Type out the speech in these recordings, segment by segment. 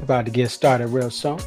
About to get started real soon.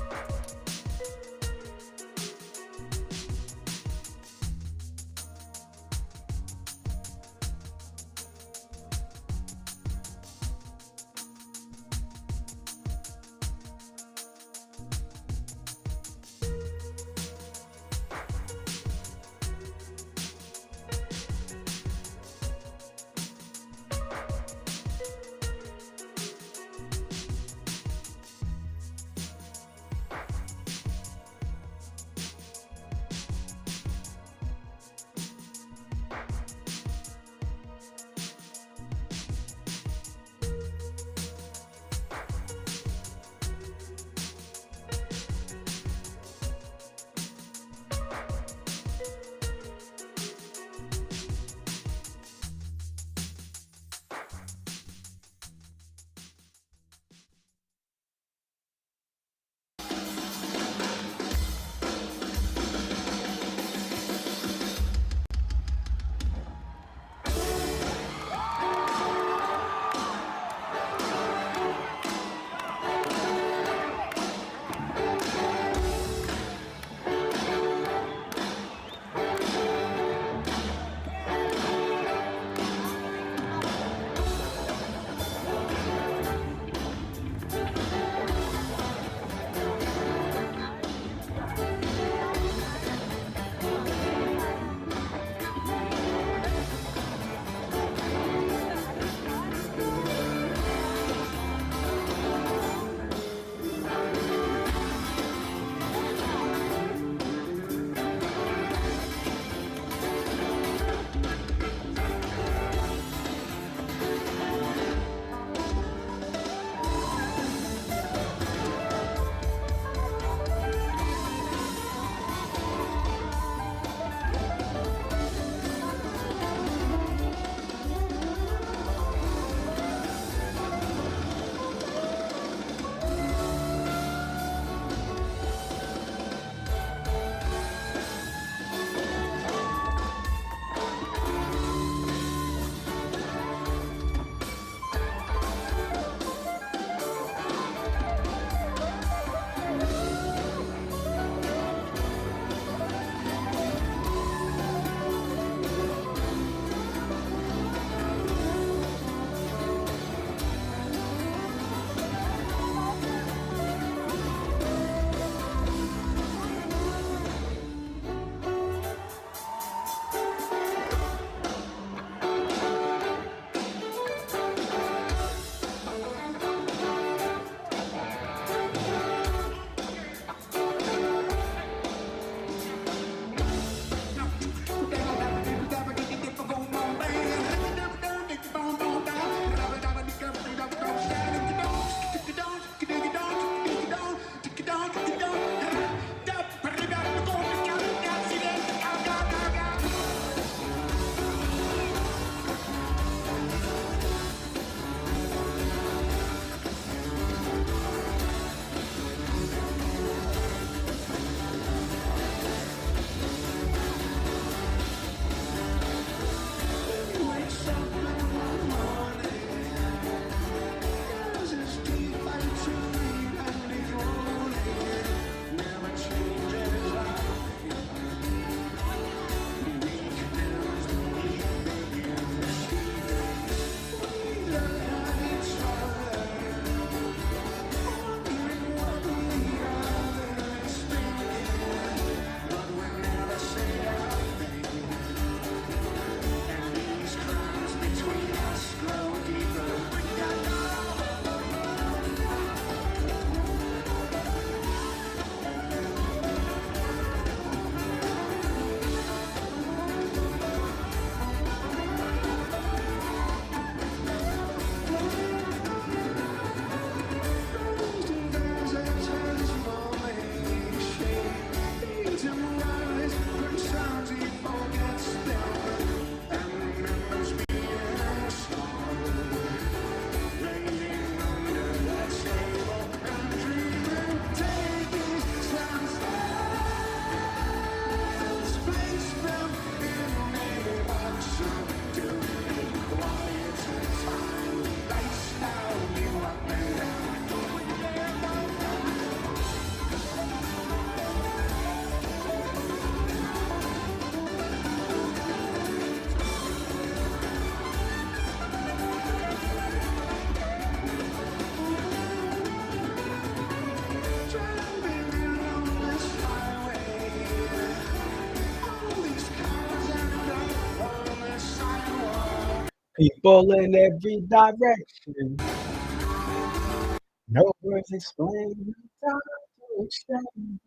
People in every direction. No words explain. No time to explain.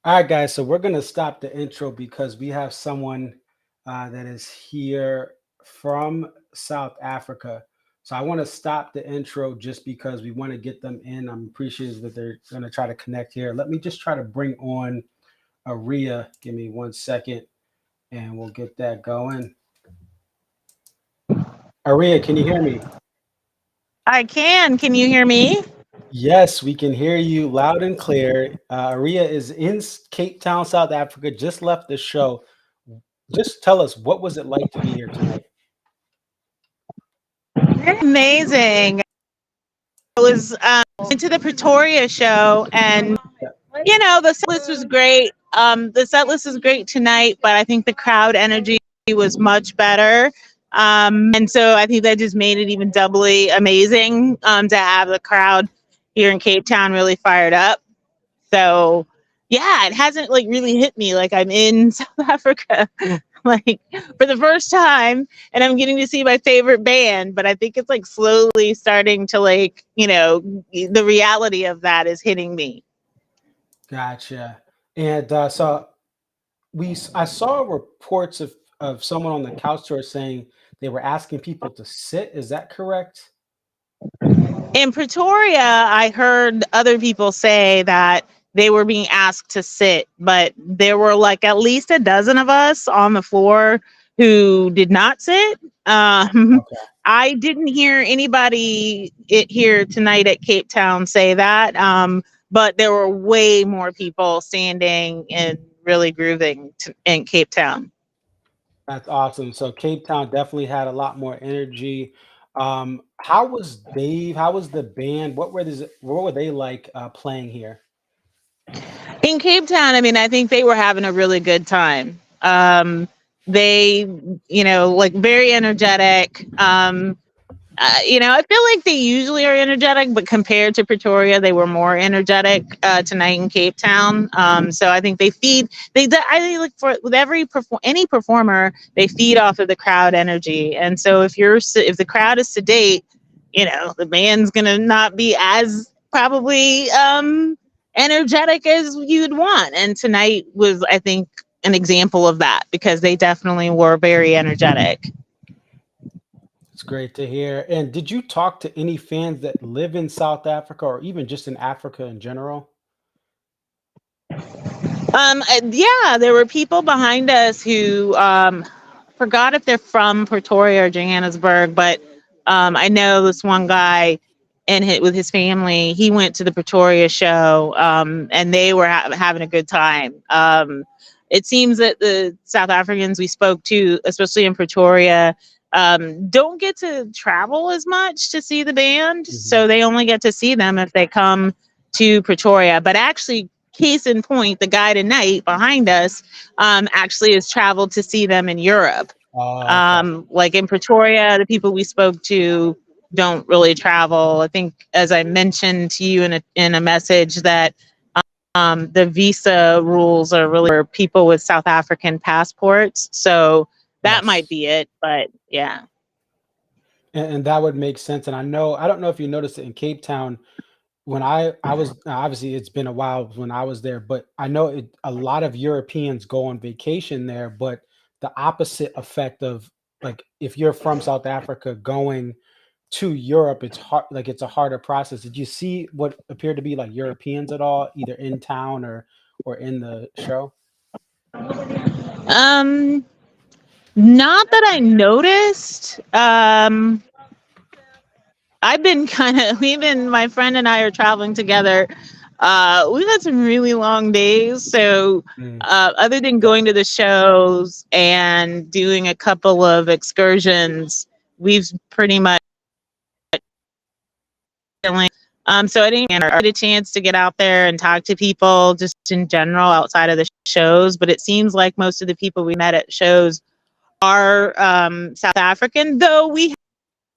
All right, guys. So we're gonna stop the intro because we have someone that is here from South Africa. So I want to stop the intro just because we want to get them in. I'm appreciative that they're gonna try to connect here. Let me just try to bring on Ariya. Give me 1 second, and we'll get that going. Ariya, can you hear me? I can. Can you hear me? Yes, we can hear you loud and clear. Ariya is in Cape Town, South Africa. Just left the show. Just tell us, what was it like to be here tonight? Amazing. I was into the Pretoria show, and the set list was great. The set list is great tonight, but I think the crowd energy was much better. And so I think that just made it even doubly amazing to have the crowd here in Cape Town really fired up. So yeah, it hasn't like really hit me like I'm in South Africa like for the first time, and I'm getting to see my favorite band, but I think it's like slowly starting to the reality of that is hitting me. Gotcha. And so I saw reports of someone on the couch tour saying they were asking people to sit. Is that correct? In Pretoria, I heard other people say that they were being asked to sit, but there were like at least a dozen of us on the floor who did not sit. Okay. I didn't hear anybody here tonight at Cape Town say that, but there were way more people standing and really grooving in Cape Town. That's awesome. So Cape Town definitely had a lot more energy. How was Dave? How was the band? What were they like playing here? In Cape Town, I mean, I think they were having a really good time. They, like very energetic. I feel like they usually are energetic, but compared to Pretoria, they were more energetic tonight in Cape Town. So I think they feed. I think like for with any performer, they feed off of the crowd energy. And so if the crowd is sedate, the band's gonna not be as probably energetic as you'd want. And tonight was, I think, an example of that because they definitely were very energetic. It's great to hear. And did you talk to any fans that live in South Africa or even just in Africa in general? Yeah, there were people behind us who forgot if they're from Pretoria or Johannesburg, but I know this one guy with his family. He went to the Pretoria show, and they were having a good time. It seems that the South Africans we spoke to, especially in Pretoria, don't get to travel as much to see the band, so they only get to see them if they come to Pretoria. But actually, case in point, the guy tonight behind us actually has traveled to see them in Europe. Oh, okay. Like in Pretoria, the people we spoke to don't really travel. I think, as I mentioned to you in a message, that the visa rules are really for people with South African passports. So that might Yes. be it. But yeah. And that would make sense. And I don't know if you noticed it in Cape Town when I was obviously it's been a while when I was there, but I know a lot of Europeans go on vacation there, but the opposite effect of like if you're from South Africa going to Europe, it's hard, like it's a harder process. Did you see what appeared to be like Europeans at all, either in town or in the show? Um, Not that I noticed. I've been kind of, we've been, my friend and I are traveling together. We've had some really long days. So, Mm, other than going to the shows and doing a couple of excursions, we've pretty much, so I didn't get a chance to get out there and talk to people just in general outside of the shows. But it seems like most of the people we met at shows are South African, though we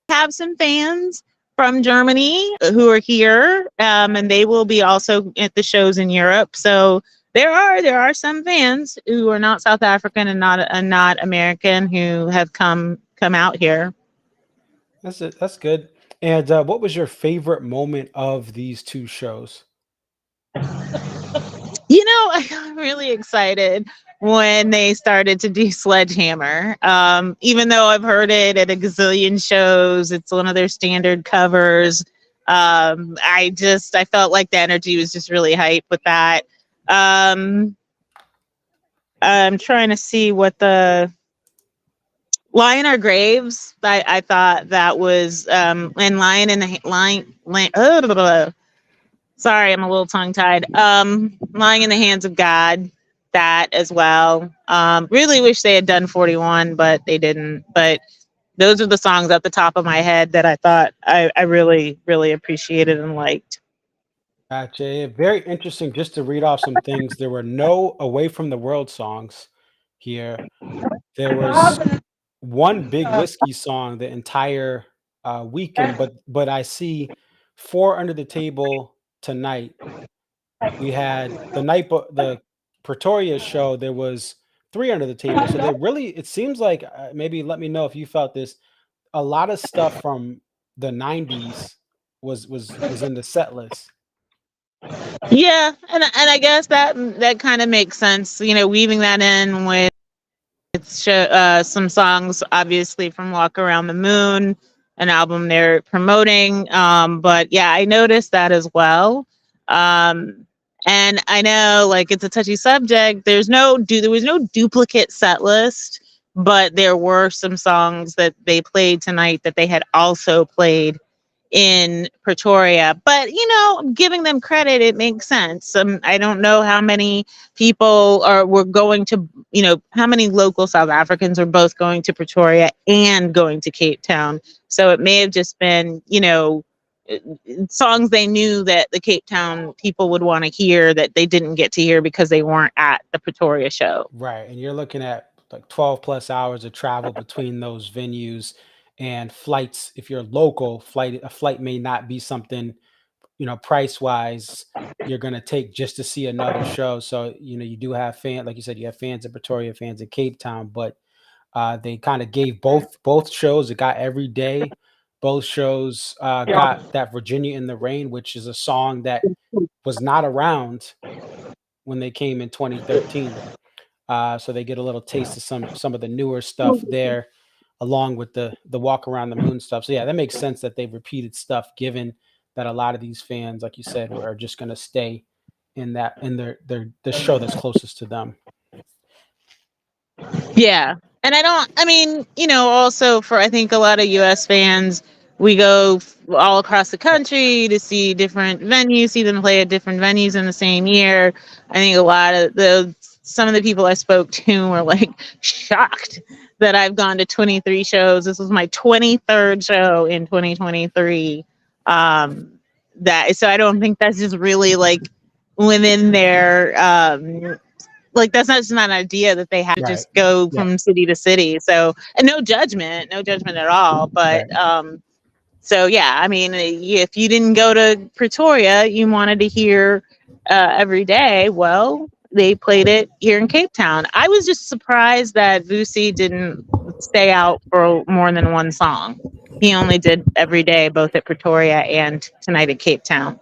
have some fans from Germany who are here, and they will be also at the shows in Europe. So there are some fans who are not South African and not American who have come out here. that's it. That's good. And what was your favorite moment of these two shows? I got really excited when they started to do Sledgehammer. Even though I've heard it at a gazillion shows, it's one of their standard covers. I felt like the energy was just really hype with that. Um, I'm trying to see what the Lie in Our Graves. I thought that was and Lion in the Lion. Sorry, I'm a little tongue tied. Lying in the Hands of God, that as well. Really wish they had done 41, but they didn't. But those are the songs at the top of my head that I thought I really, really appreciated and liked. Gotcha. Yeah, very interesting. Just to read off some things, there were no Away from the World songs here. There was one Big Whiskey song the entire weekend, but I see four under the table tonight. We had the Pretoria show. There was three under the table. So they really, it seems like maybe let me know if you felt this. A lot of stuff from the '90s was in the set list. Yeah, and I guess that kind of makes sense. Weaving that in with some songs, obviously from Walk Around the Moon, an album they're promoting. But yeah, I noticed that as well. Um, and I know, like, it's a touchy subject. There was no duplicate set list, but there were some songs that they played tonight that they had also played in Pretoria. But giving them credit, it makes sense. I don't know how many people were going to, how many local South Africans are both going to Pretoria and going to Cape Town. So it may have just been, songs they knew that the Cape Town people would want to hear that they didn't get to hear because they weren't at the Pretoria show. Right, and you're looking at like 12 plus hours of travel between those venues and flights. If you're local, a flight may not be something, price wise you're going to take just to see another show. So, you do have like you said, you have fans in Pretoria, fans in Cape Town, but they kind of gave both shows. It got every day. Both shows got that Virginia in the Rain, which is a song that was not around when they came in 2013. So they get a little taste of some of the newer stuff there, along with the Walk Around the Moon stuff. So yeah, that makes sense that they've repeated stuff, given that a lot of these fans, like you said, are just going to stay in their the show that's closest to them. Yeah. And I mean, also for I think a lot of US fans, we go all across the country to see different venues, see them play at different venues in the same year. I think a lot of some of the people I spoke to were like shocked that I've gone to 23 shows. This was my 23rd show in 2023. Um, so I don't think that's just really like within their like that's not just not an idea that they have to Right. just go Yeah. from city to city. So, and no judgment at all. But Right. So yeah, I mean, if you didn't go to Pretoria, you wanted to hear every day. Well, they played it here in Cape Town. I was just surprised that Vusi didn't stay out for more than one song. He only did every day, both at Pretoria and tonight at Cape Town.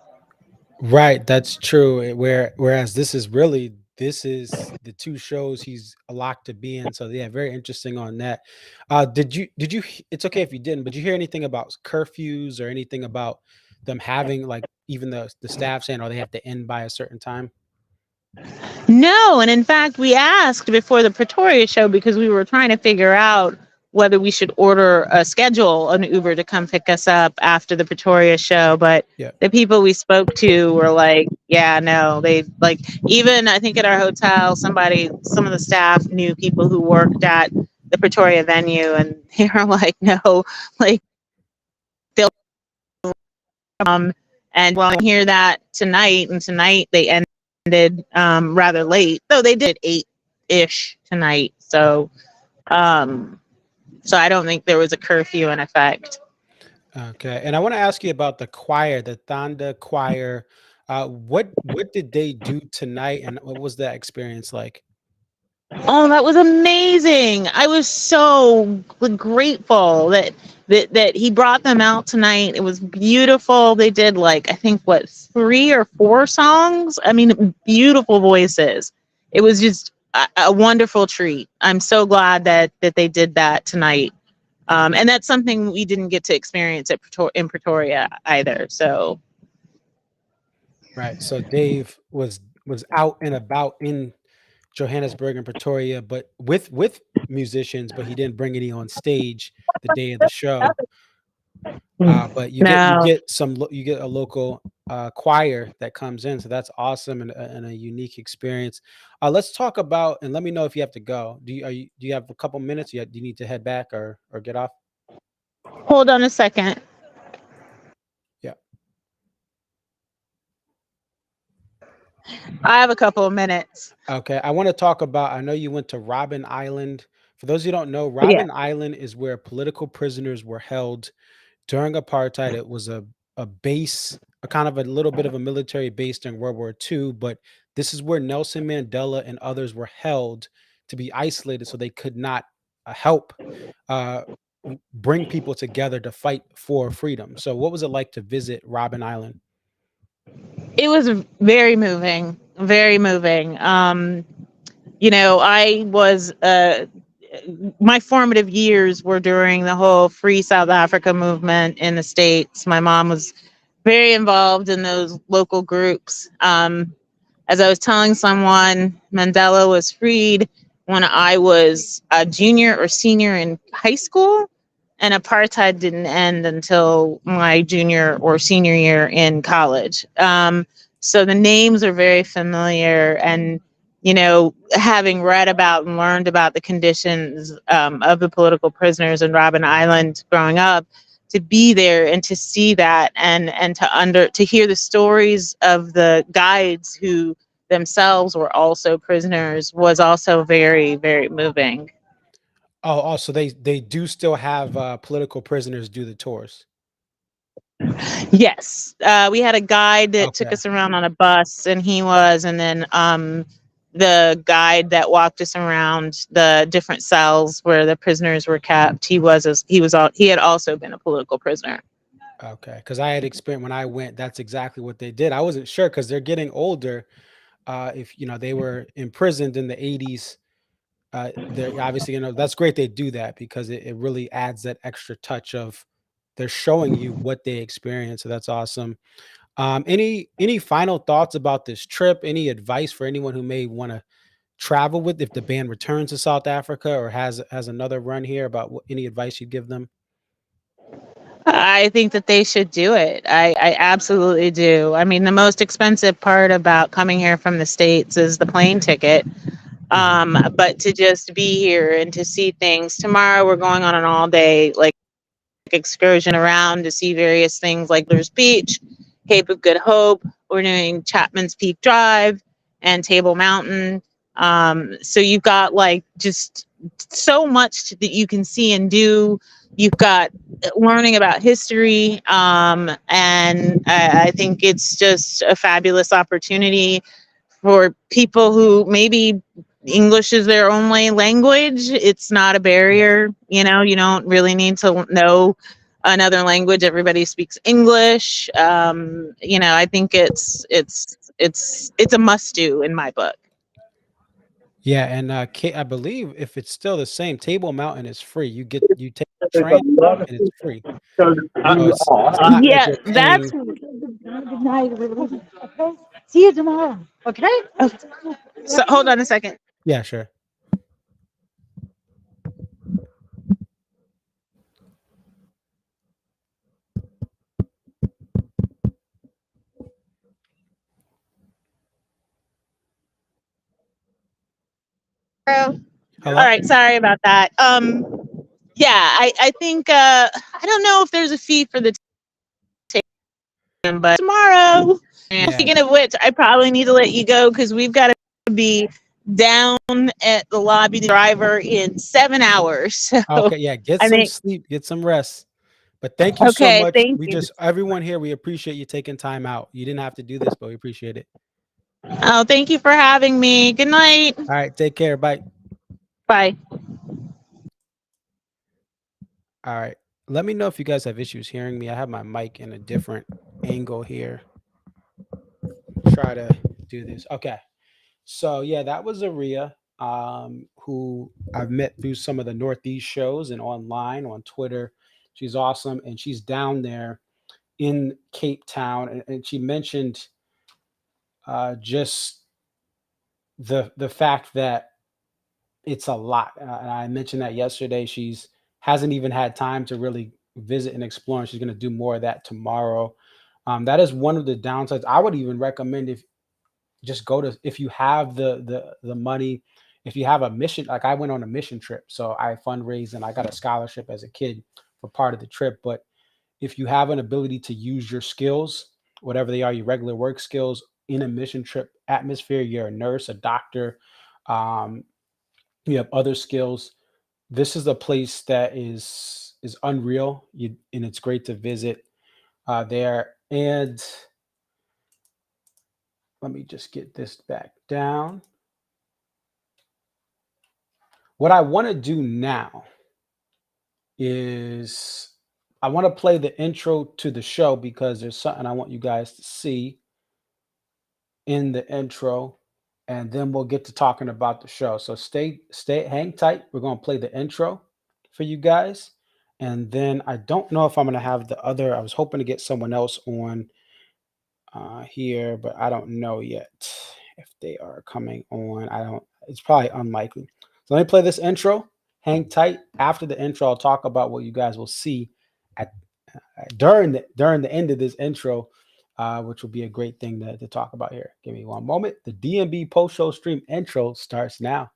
Right, that's true. Whereas this is the two shows he's a lock to be in. So yeah, very interesting on that. It's okay if you didn't, but did you hear anything about curfews or anything about them having like even the staff saying, oh, they have to end by a certain time? No, and in fact, we asked before the Pretoria show because we were trying to figure out whether we should order a schedule an Uber to come pick us up after the Pretoria show, but Yeah. the people we spoke to were like, yeah, no, they like even I think at our hotel, some of the staff knew people who worked at the Pretoria venue and they were like, no, like they'll and well hear that tonight and tonight they ended rather late. Though they did 8-ish tonight. Um so I don't think there was a curfew in effect. Okay. And I want to ask you about the choir, the Thanda choir. What did they do tonight, and what was that experience like? Oh, that was amazing. I was so grateful that he brought them out tonight. It was beautiful. They did like I think what 3 or 4 songs. I mean, beautiful voices. It was just a wonderful treat. I'm so glad that they did that tonight. And that's something we didn't get to experience in Pretoria either. So Right. So Dave was out and about in Johannesburg and Pretoria, but with musicians, but he didn't bring any on stage the day of the show. But you no, get you get a local choir that comes in, so that's awesome and a unique experience. Let's talk about and let me know if you have to go. Do you have a couple minutes? Do you need to head back or get off? hold on a second. Yeah. I have a couple of minutes. Okay. I want to talk about. I know you went to Robben Island. For those who don't know, Yeah. Robben Island is where political prisoners were held during apartheid. It was a base, a kind of a little bit of a military base during World War II, but this is where Nelson Mandela and others were held to be isolated so they could not help uh, bring people together to fight for freedom. So, what was it like to visit Robben Island? It was very moving, very moving. I was my formative years were during the whole Free South Africa movement in the States. My mom was very involved in those local groups. As I was telling someone, Mandela was freed when I was a junior or senior in high school, and apartheid didn't end until my junior or senior year in college. So the names are very familiar, and having read about and learned about the conditions of the political prisoners in Robben Island growing up, to be there and to see that and to hear the stories of the guides who themselves were also prisoners was also very, very moving. Oh, so they do still have political prisoners do the tours. Yes, we had a guide that took Okay. us around on a bus, and then the guide that walked us around the different cells where the prisoners were kept. He had also been a political prisoner. Okay, because I had experienced when I went, that's exactly what they did. I wasn't sure because they're getting older. If they were imprisoned in the 80s, they're obviously that's great they do that because it really adds that extra touch of they're showing you what they experience. So that's awesome. Any final thoughts about this trip? Any advice for anyone who may want to travel with if the band returns to South Africa or has another run here about any advice you'd give them? I think that they should do it. I absolutely do. I mean, the most expensive part about coming here from the States is the plane ticket. Mhm. But to just be here and to see things. Tomorrow we're going on an all day like excursion around to see various things like there's Beach, Cape of Good Hope. We're doing Chapman's Peak Drive and Table Mountain. So you've got like just so much that you can see and do. You've got learning about history, and I think it's just a fabulous opportunity for people who maybe English is their only language. It's not a barrier. You know, you don't really need to know another language. Everybody speaks English. You know, I think it's a must do in my book. Yeah, and I believe if it's still the same, Table Mountain is free. You take the train and it's free. So it's not like Yeah, you're that's paying. Good night, everybody. Okay. See you tomorrow. Okay. so. Hold on a second. Yeah, sure. All Hello? right, sorry about that. Yeah, I think I don't know if there's a fee for the time, but tomorrow. And Yeah. speaking of which, I probably need to let you go because we've got to be down at the lobby driver in 7 hours. So Okay, yeah, get I some think sleep, get some rest. But thank you so okay, much. thank We you. just everyone here, we appreciate you taking time out. You didn't have to do this, but we appreciate it. Oh, thank you for having me. Good night. All right, take care. Bye. Bye. All right. Let me know if you guys have issues hearing me. I have my mic in a different angle here. Try to do this. Okay. So yeah, that was Ariya, who I've met through some of the Northeast shows and online on Twitter. She's awesome, and she's down there in Cape Town, and she mentioned just the fact that it's a lot. And I mentioned that yesterday. She's hasn't even had time to really visit and explore, and she's going to do more of that tomorrow. That is one of the downsides. I would even recommend if just go to if you have the money, if you have a mission. Like I went on a mission trip, so I fundraised and I got a scholarship as a kid for part of the trip. But if you have an ability to use your skills, whatever they are, your regular work skills in a mission trip atmosphere, you're a nurse, a doctor, um, you have other skills. This is a place that is unreal, and it's great to visit there. And let me just get this back down. What I want to do now is I want to play the intro to the show because there's something I want you guys to see in the intro, and then we'll get to talking about the show. So hang tight. We're going to play the intro for you guys, and then I don't know if I'm going to have the other. I was hoping to get someone else on here, but I don't know yet if they are coming on. I don't. It's probably unlikely. So let me play this intro. Hang tight. After the intro, I'll talk about what you guys will see at during the end of this intro, which will be a great thing to talk about here. Give me one moment. The DMB post show stream intro starts now.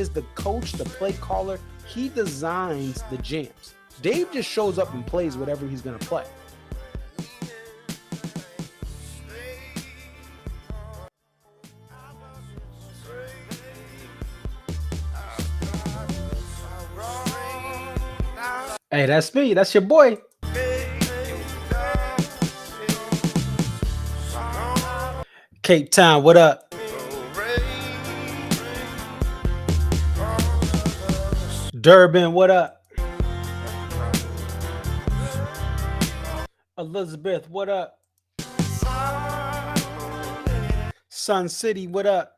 is the coach, the play caller. He designs the jams. Dave just shows up and plays whatever he's going to play. Hey, that's me. That's your boy. Cape Town, what up? Durban, what up? Elizabeth, what up? Sun City, what up?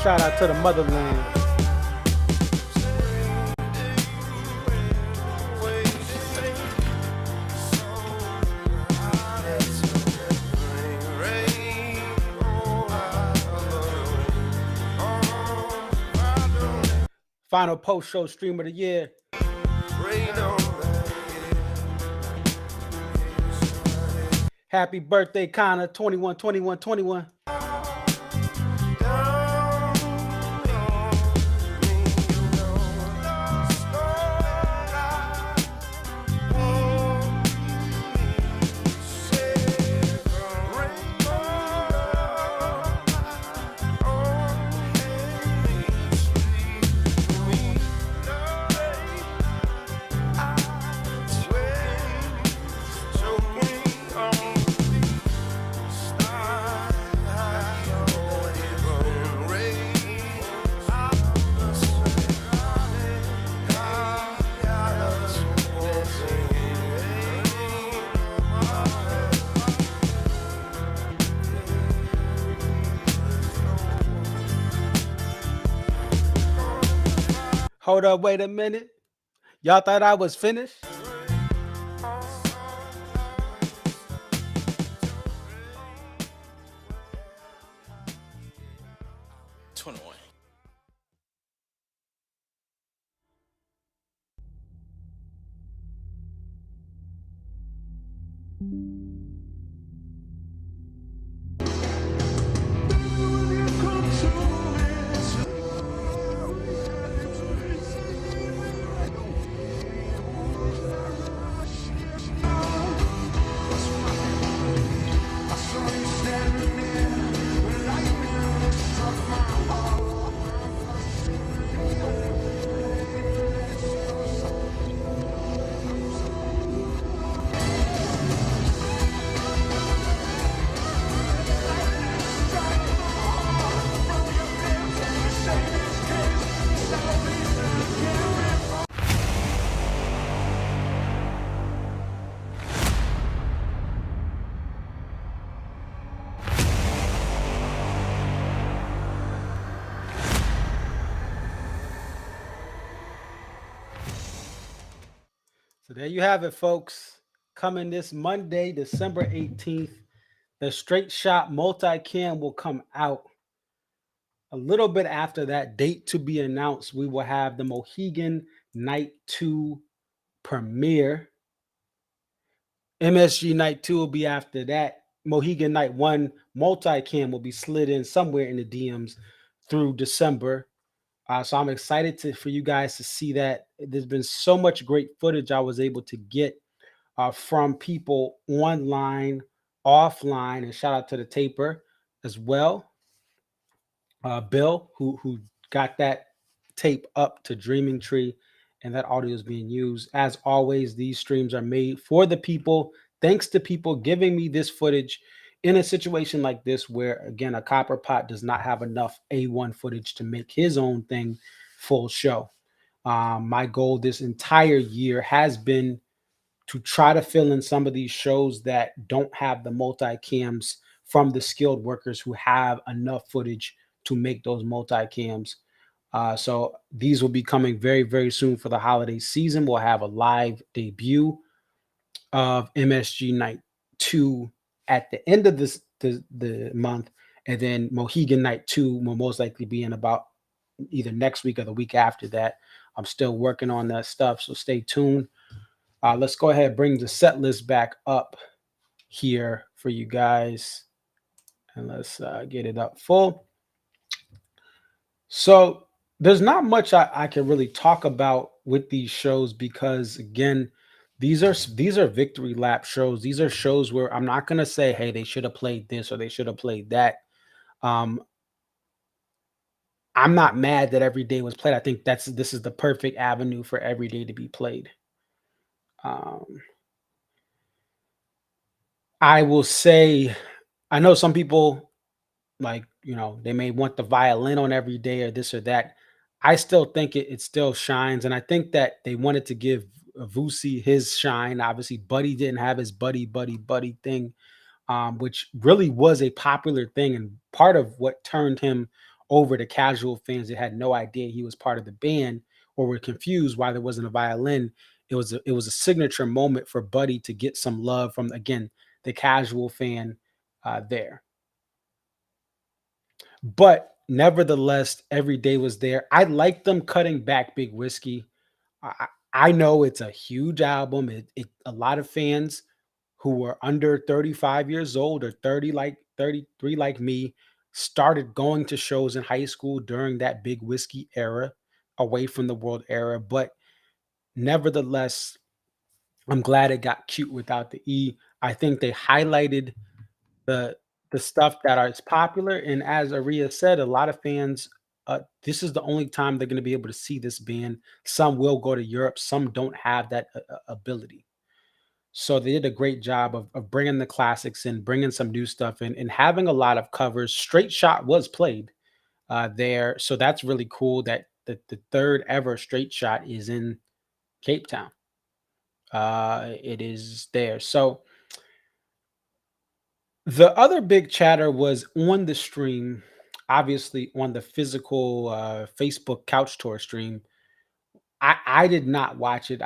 Shout out to the motherland. Final post-show stream of the year. Happy birthday, Connor. 21, 21, 21. Hold up, wait a minute. Y'all thought I was finished? So there you have it, folks. Coming this Monday, December 18th, the Straight Shot Multicam will come out. A little bit after that date to be announced, we will have the Mohegan Night 2 premiere. MSG Night 2 will be after that. Mohegan Night 1 Multicam will be slid in somewhere in the DMs through December. So I'm excited for you guys to see that. There's been so much great footage I was able to get from people online, offline, and shout out to the taper as well. Bill, who got that tape up to Dreaming Tree, and that audio is being used. As always, these streams are made for the people. Thanks to people giving me this footage in a situation like this, where again, a copper pot does not have enough A1 footage to make his own thing full show. My goal this entire year has been to try to fill in some of these shows that don't have the multicams from the skilled workers who have enough footage to make those multicams. So these will be coming very, very soon for the holiday season. We'll have a live debut of MSG Night 2 at the end of the month, and then Mohegan Night 2 will most likely be in about either next week or the week after that. I'm still working on that stuff, so stay tuned. Let's go ahead and bring the set list back up here for you guys, and let's get it up full. So there's not much I can really talk about with these shows because again, these are victory lap shows. These are shows where I'm not gonna say, hey, they should have played this or they should have played that. Um, I'm not mad that every day was played. I think this is the perfect avenue for every day to be played. Um, I will say, I know some people like, they may want the violin on every day or this or that. I still think it still shines, and I think that they wanted to give Vusi his shine. Obviously, Buddy didn't have his buddy thing, which really was a popular thing and part of what turned him over to casual fans that had no idea he was part of the band or were confused why there wasn't a violin. It was a signature moment for Buddy to get some love from, again, the casual fan there. But nevertheless, every day was there. I like them cutting back Big Whiskey. I know it's a huge album. A lot of fans who were under 35 years old or 30, like 33 like me, started going to shows in high school during that Big Whiskey era, away from the world era. But nevertheless, I'm glad it got cute without the E. I think they highlighted the the stuff that is popular, and as Ariya said, a lot of fans, this is the only time they're going to be able to see this band. Some will go to Europe, some don't have that ability. So they did a great job of bringing the classics in, bringing some new stuff in, and having a lot of covers. Straight Shot was played there, so that's really cool that the third ever Straight Shot is in Cape Town. It is there. So the other big chatter was on the stream, obviously on the physical Facebook couch tour stream. I did not watch it.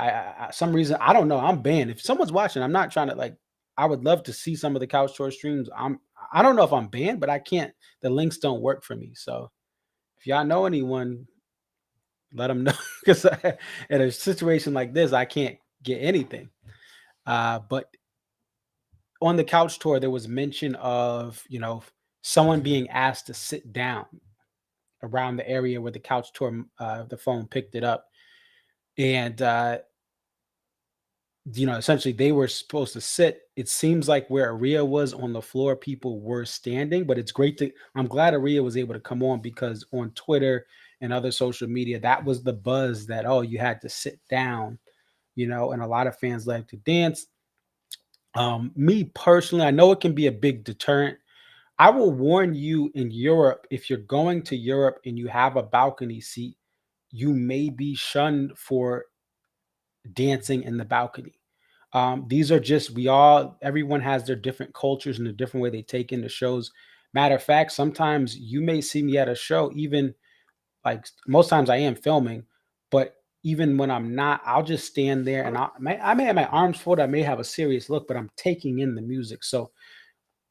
Some reason I don't know. I'm banned. If someone's watching, I'm not trying to like. I would love to see some of the couch tour streams. I don't know if I'm banned, but I can't. The links don't work for me. So if y'all know anyone, let them know because in a situation like this, I can't get anything. But on the couch tour, there was mention of someone being asked to sit down around the area where the couch tour, the phone picked it up, and essentially they were supposed to sit. It seems like where Ariya was on the floor, people were standing, but it's great to. I'm glad Ariya was able to come on because on Twitter and other social media, that was the buzz that you had to sit down, and a lot of fans like to dance. Me personally, I know it can be a big deterrent. I will warn you in Europe, if you're going to Europe and you have a balcony seat, you may be shunned for dancing in the balcony. These are just, everyone has their different cultures and the different way they take in the shows. Matter of fact, sometimes you may see me at a show, even like most times I am filming, but even when I'm not, I'll just stand there and I may have my arms folded, I may have a serious look, but I'm taking in the music. So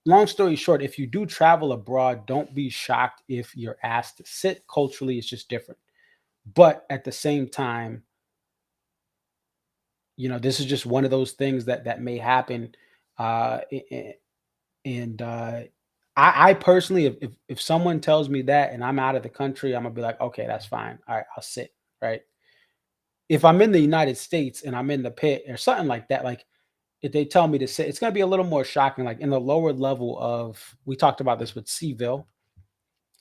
long story short, if you do travel abroad, don't be shocked if you're asked to sit. Culturally, it's just different. But at the same time, this is just one of those things that may happen. Uh, a- a- and I personally, if someone tells me that and I'm out of the country, I'm gonna be like, okay, that's fine. All right, I'll sit. Right. If I'm in the United States and I'm in the pit or something like that, like if they tell me to sit, it's gonna be a little more shocking. Like in the lower level of, we talked about this with Seville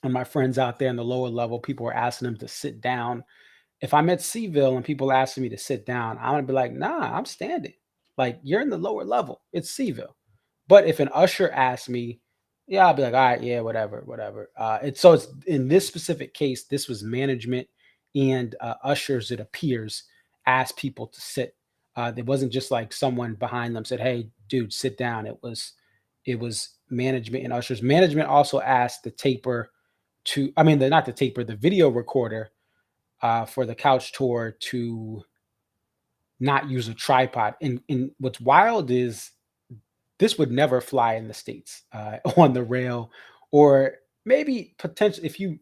and my friends out there in the lower level, people were asking them to sit down. If I'm at Seville and people asking me to sit down, I'm gonna be like, nah, I'm standing. Like you're in the lower level. It's Seville. But if an usher asks me, yeah, I'll be like, all right, yeah, whatever, whatever. It's in this specific case, this was management and ushers, it appears, asked people to sit. It wasn't just like someone behind them said, hey, dude, sit down. It was management and ushers. Management also asked the taper not the taper, the video recorder for the couch tour to not use a tripod. And what's wild is this would never fly in the States on the rail, or maybe potentially if you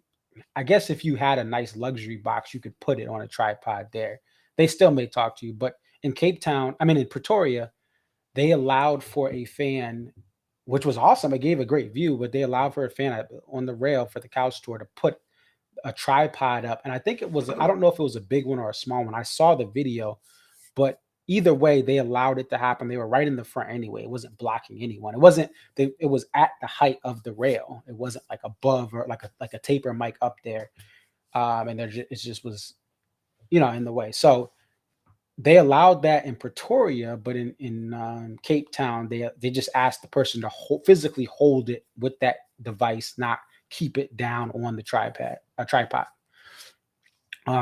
I guess if you had a nice luxury box, you could put it on a tripod there. They still may talk to you, but in Cape Town, I mean in Pretoria, they allowed for a fan, which was awesome. It gave a great view, but they allowed for a fan on the rail for the couch tour to put a tripod up. And I think it was, I don't know if it was a big one or a small one. I saw the video, but either way, they allowed it to happen. They were right in the front anyway. It wasn't blocking anyone. It wasn't, it was at the height of the rail. It wasn't like above or like a taper mic up there. And it just was, in the way. So they allowed that in Pretoria, but in Cape Town, they just asked the person to physically hold it with that device, not keep it down on the tripod.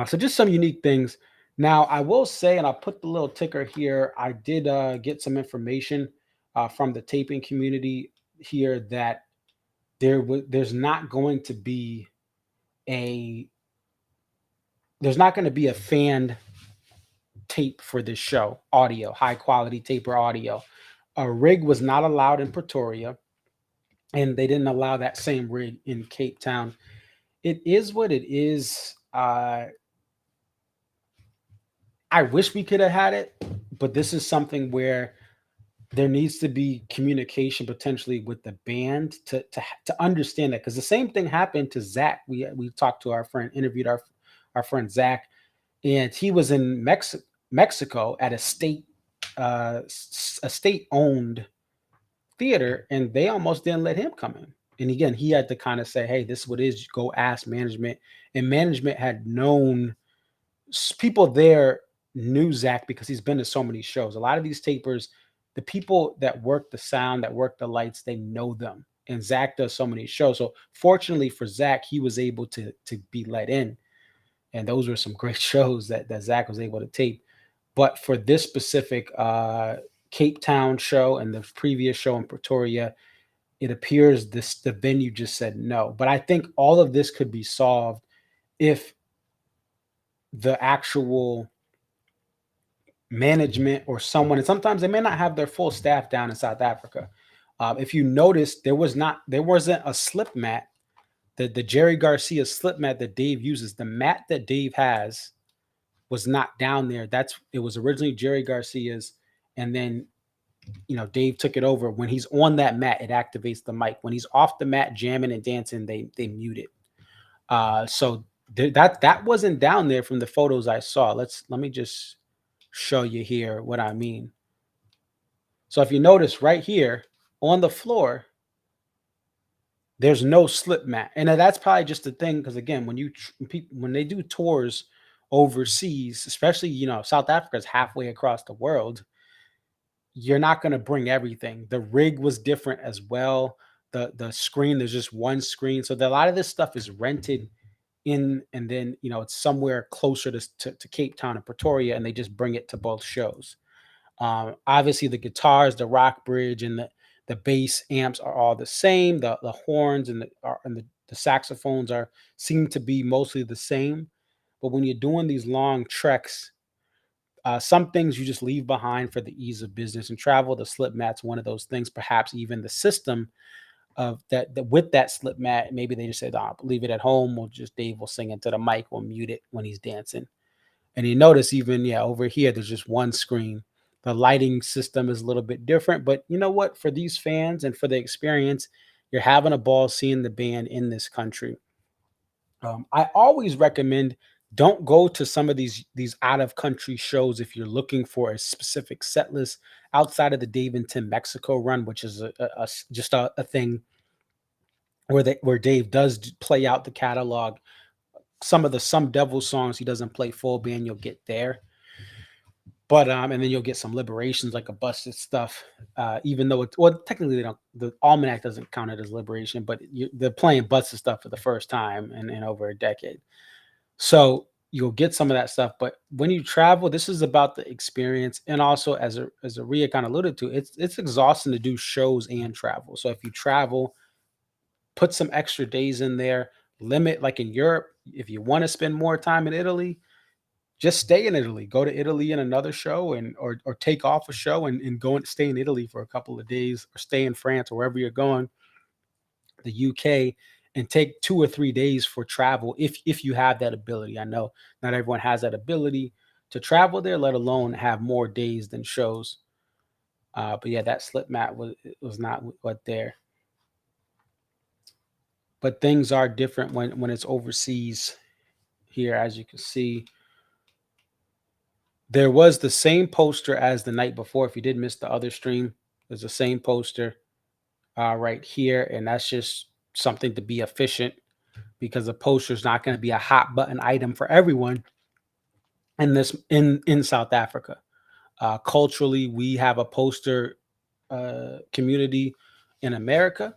So just some unique things. Now I will say, and I'll put the little ticker here. I did get some information from the taping community here that there's not going to be a fanned tape for this show, audio, high quality taper audio. A rig was not allowed in Pretoria, and they didn't allow that same rig in Cape Town. It is what it is. I wish we could have had it, but this is something where there needs to be communication potentially with the band to understand that, because the same thing happened to Zach. We talked to our friend, interviewed our friend Zach, and he was in Mexico at a state owned theater, and they almost didn't let him come in. And again, he had to kind of say, "Hey, this is what it is. Go ask management." And management had known, people there knew Zach because he's been to so many shows. A lot of these tapers, the people that work the sound, that work the lights, they know them. And Zach does so many shows. So fortunately for Zach, he was able to be let in. And those were some great shows that Zach was able to tape. But for this specific Cape Town show and the previous show in Pretoria, it appears the venue just said no. But I think all of this could be solved if the actual management or someone, and sometimes they may not have their full staff down in South Africa. If you notice, there wasn't a slip mat. The Jerry Garcia slip mat that Dave uses, the mat that Dave has was not down there. It was originally Jerry Garcia's, and then Dave took it over. When he's on that mat, it activates the mic. When he's off the mat jamming and dancing, they mute it. So that wasn't down there from the photos I saw. Let me just show you here what I mean. So if you notice right here on the floor, there's no slip mat, and that's probably just the thing, because again, when they do tours overseas, especially South Africa is halfway across the world, you're not going to bring everything. The rig was different as well. The screen, there's just one screen, so a lot of this stuff is rented in, and then it's somewhere closer to Cape Town and Pretoria, and they just bring it to both shows. Obviously, the guitars, the rock bridge, and the bass amps are all the same. The horns and the saxophones seem to be mostly the same. But when you're doing these long treks, some things you just leave behind for the ease of business and travel. The slip mat's one of those things. Perhaps even the system of that with that slip mat, maybe they just said, "Oh, leave it at home. Dave will sing into the mic. We'll mute it when he's dancing." And you notice even over here, there's just one screen. The lighting system is a little bit different, but you know what? For these fans and for the experience, you're having a ball seeing the band in this country. I always recommend, don't go to some of these out of country shows if you're looking for a specific set list outside of the Dave and Tim Mexico run, which is just a thing where Dave does play out the catalog. Some of the Some Devil songs he doesn't play full band, you'll get there. But and then you'll get some liberations like a busted stuff. Even though technically the almanac doesn't count it as liberation, but they're playing busted stuff for the first time in over a decade. So you'll get some of that stuff. But when you travel, this is about the experience, and also as Ariya kind of alluded to, it's exhausting to do shows and travel. So if you travel, put some extra days in there. Limit, like in Europe, if you want to spend more time in Italy, just stay in Italy. Go to Italy in another show, or take off a show and go and stay in Italy for a couple of days, or stay in France or wherever you're going, the UK, and take 2 or 3 days for travel if you have that ability. I know not everyone has that ability to travel there, let alone have more days than shows. But yeah, that slip mat was not what there. But things are different when it's overseas. Here, as you can see, there was the same poster as the night before. If you did miss the other stream, there's the same poster right here, and that's just something to be efficient because the poster is not going to be a hot button item for everyone in South Africa. Culturally, we have a poster community in America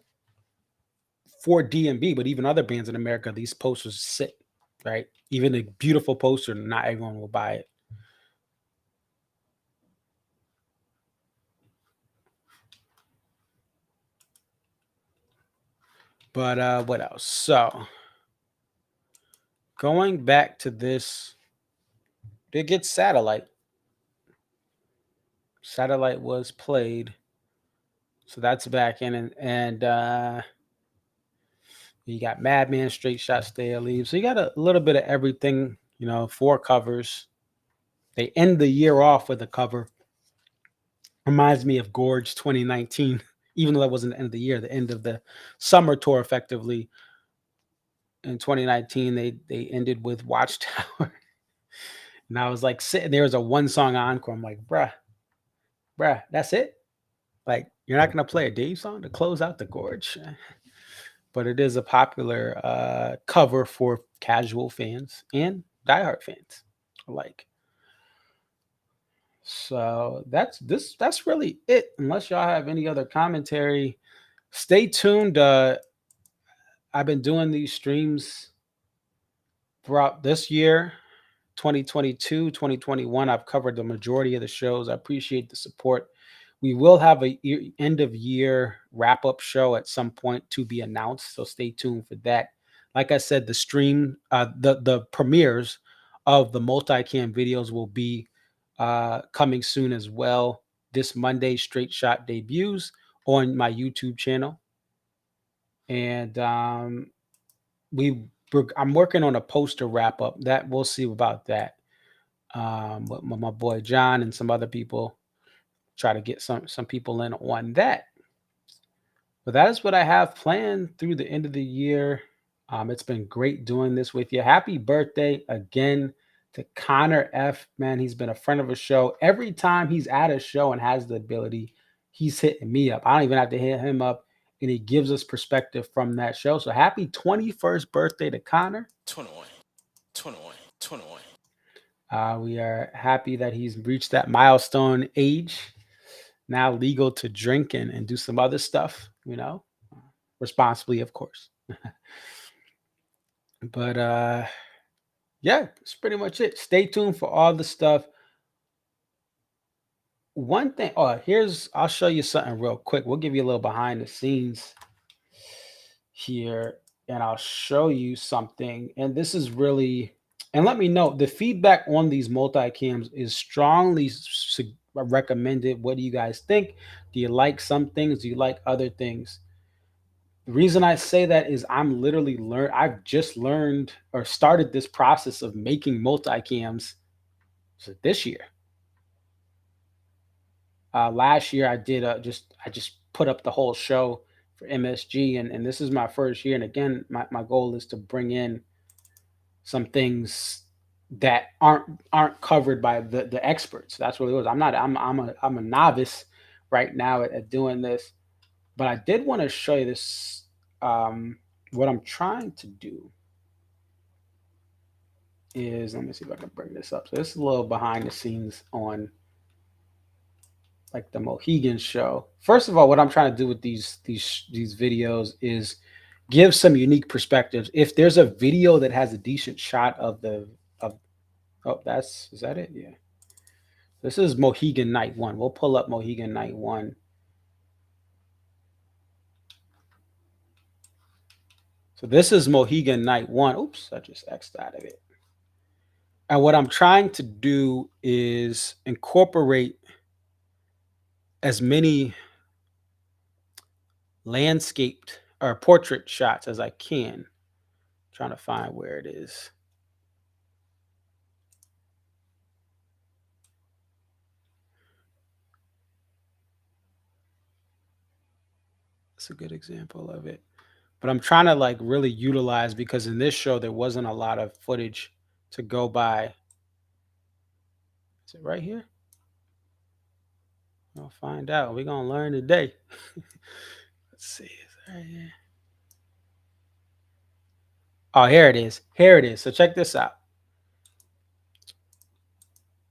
for DMB, but even other bands in America, these posters sit, right? Even a beautiful poster, not everyone will buy it. But what else? So going back to this, did get Satellite. Satellite was played. So that's back in, and you got Madman, Straight Shot, Stay or Leave. So you got a little bit of everything, 4 covers. They end the year off with a cover. Reminds me of Gorge 2019, even though that wasn't the end of the year, the end of the summer tour effectively. In 2019, they ended with Watchtower. And I was like sitting there as a 1 song encore. I'm like, bruh, that's it? Like, you're not gonna play a Dave song to close out the Gorge? But it is a popular cover for casual fans and diehard fans alike. So that's really it. Unless y'all have any other commentary, stay tuned. I've been doing these streams throughout this year, 2022, 2021. I've covered the majority of the shows. I appreciate the support. We will have a end of year wrap up show at some point to be announced, so stay tuned for that. Like I said, the stream, the premieres of the multicam videos will be coming soon as well. This Monday, Straight Shot debuts on my YouTube channel, and I'm working on a poster wrap up. That we'll see about that. With my boy John and some other people, try to get some people in on that. But that is what I have planned through the end of the year. It's been great doing this with you. Happy birthday again to Connor F. Man, he's been a friend of a show. Every time he's at a show and has the ability, he's hitting me up. I don't even have to hit him up, and he gives us perspective from that show. So happy 21st birthday to Connor. 21, 21, 21. We are happy that he's reached that milestone age, now legal to drink and do some other stuff, responsibly, of course. But yeah, that's pretty much it. Stay tuned for all the stuff. One thing, I'll show you something real quick. We'll give you a little behind the scenes here, and I'll show you something. And this is really, and let me know, the feedback on these multicams is strongly recommended. What do you guys think? Do you like some things? Do you like other things? The reason I say that is I've just learned or started this process of making multicams this year. Last year I did I just put up the whole show for MSG, and this is my first year. And again, my goal is to bring in some things that aren't covered by the experts. That's what it was. I'm a novice right now at doing this, but I did want to show you this. What I'm trying to do is, let me see if I can bring this up. So this is a little behind the scenes on like the Mohegan show. First of all, what I'm trying to do with these videos is give some unique perspectives. If there's a video that has a decent shot of is that it? Yeah. This is Mohegan Night 1. We'll pull up Mohegan Night 1. So this is Mohegan Night 1. Oops, I just X'd out of it. And what I'm trying to do is incorporate as many landscaped or portrait shots as I can. Trying to find where it is. That's a good example of it. But I'm trying to like really utilize, because in this show there wasn't a lot of footage to go by. Is it right here? We'll find out. We're gonna learn today. Let's see. Is it right here? Oh, here it is. Here it is. So check this out.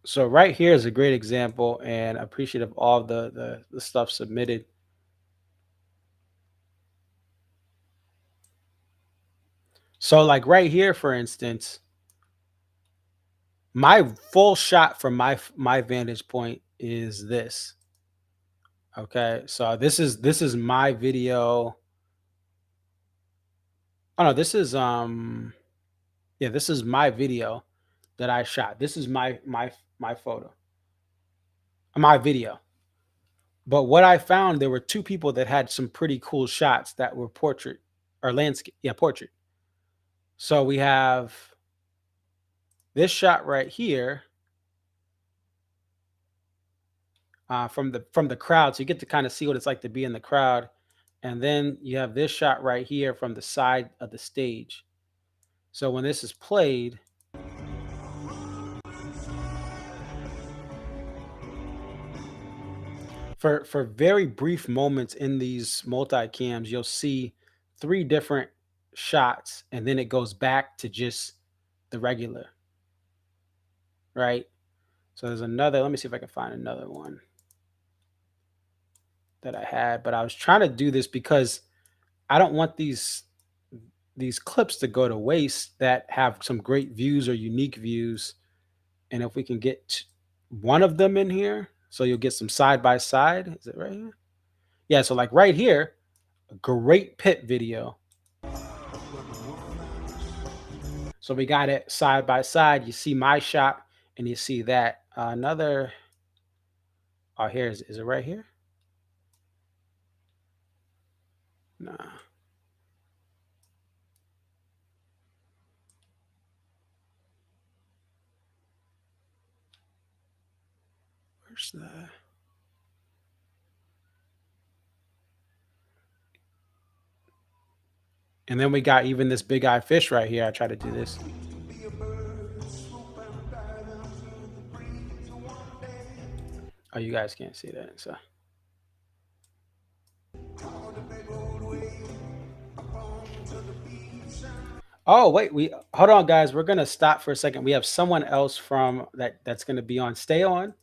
So right here is a great example, and appreciative of all the stuff submitted. So like right here, for instance, my full shot from my vantage point is this. Okay, so this is my video. Oh no, this is yeah, this is my video that I shot. This is my photo, my video. But what I found, there were two people that had some pretty cool shots that were portrait or landscape. Yeah, portrait. So we have this shot right here from the crowd, so you get to kind of see what it's like to be in the crowd. And then you have this shot right here from the side of the stage. So when this is played, for very brief moments in these multicams, you'll see three different shots, and then it goes back to just the regular, right? So there's another, let me see if I can find another one that I had, but I was trying to do this because I don't want these clips to go to waste that have some great views or unique views. And if we can get one of them in here, so you'll get some side by side. Is it right here? Yeah, so like right here, a great pit video. So we got it side by side. You see my shot and you see that. Another, oh, here is it right here? Nah. Where's the? And then we got even this big eye fish right here. I try to do this. Oh, you guys can't see that. So. Oh, wait, we hold on, guys. We're gonna stop for a second. We have someone else from that's gonna be on. Stay on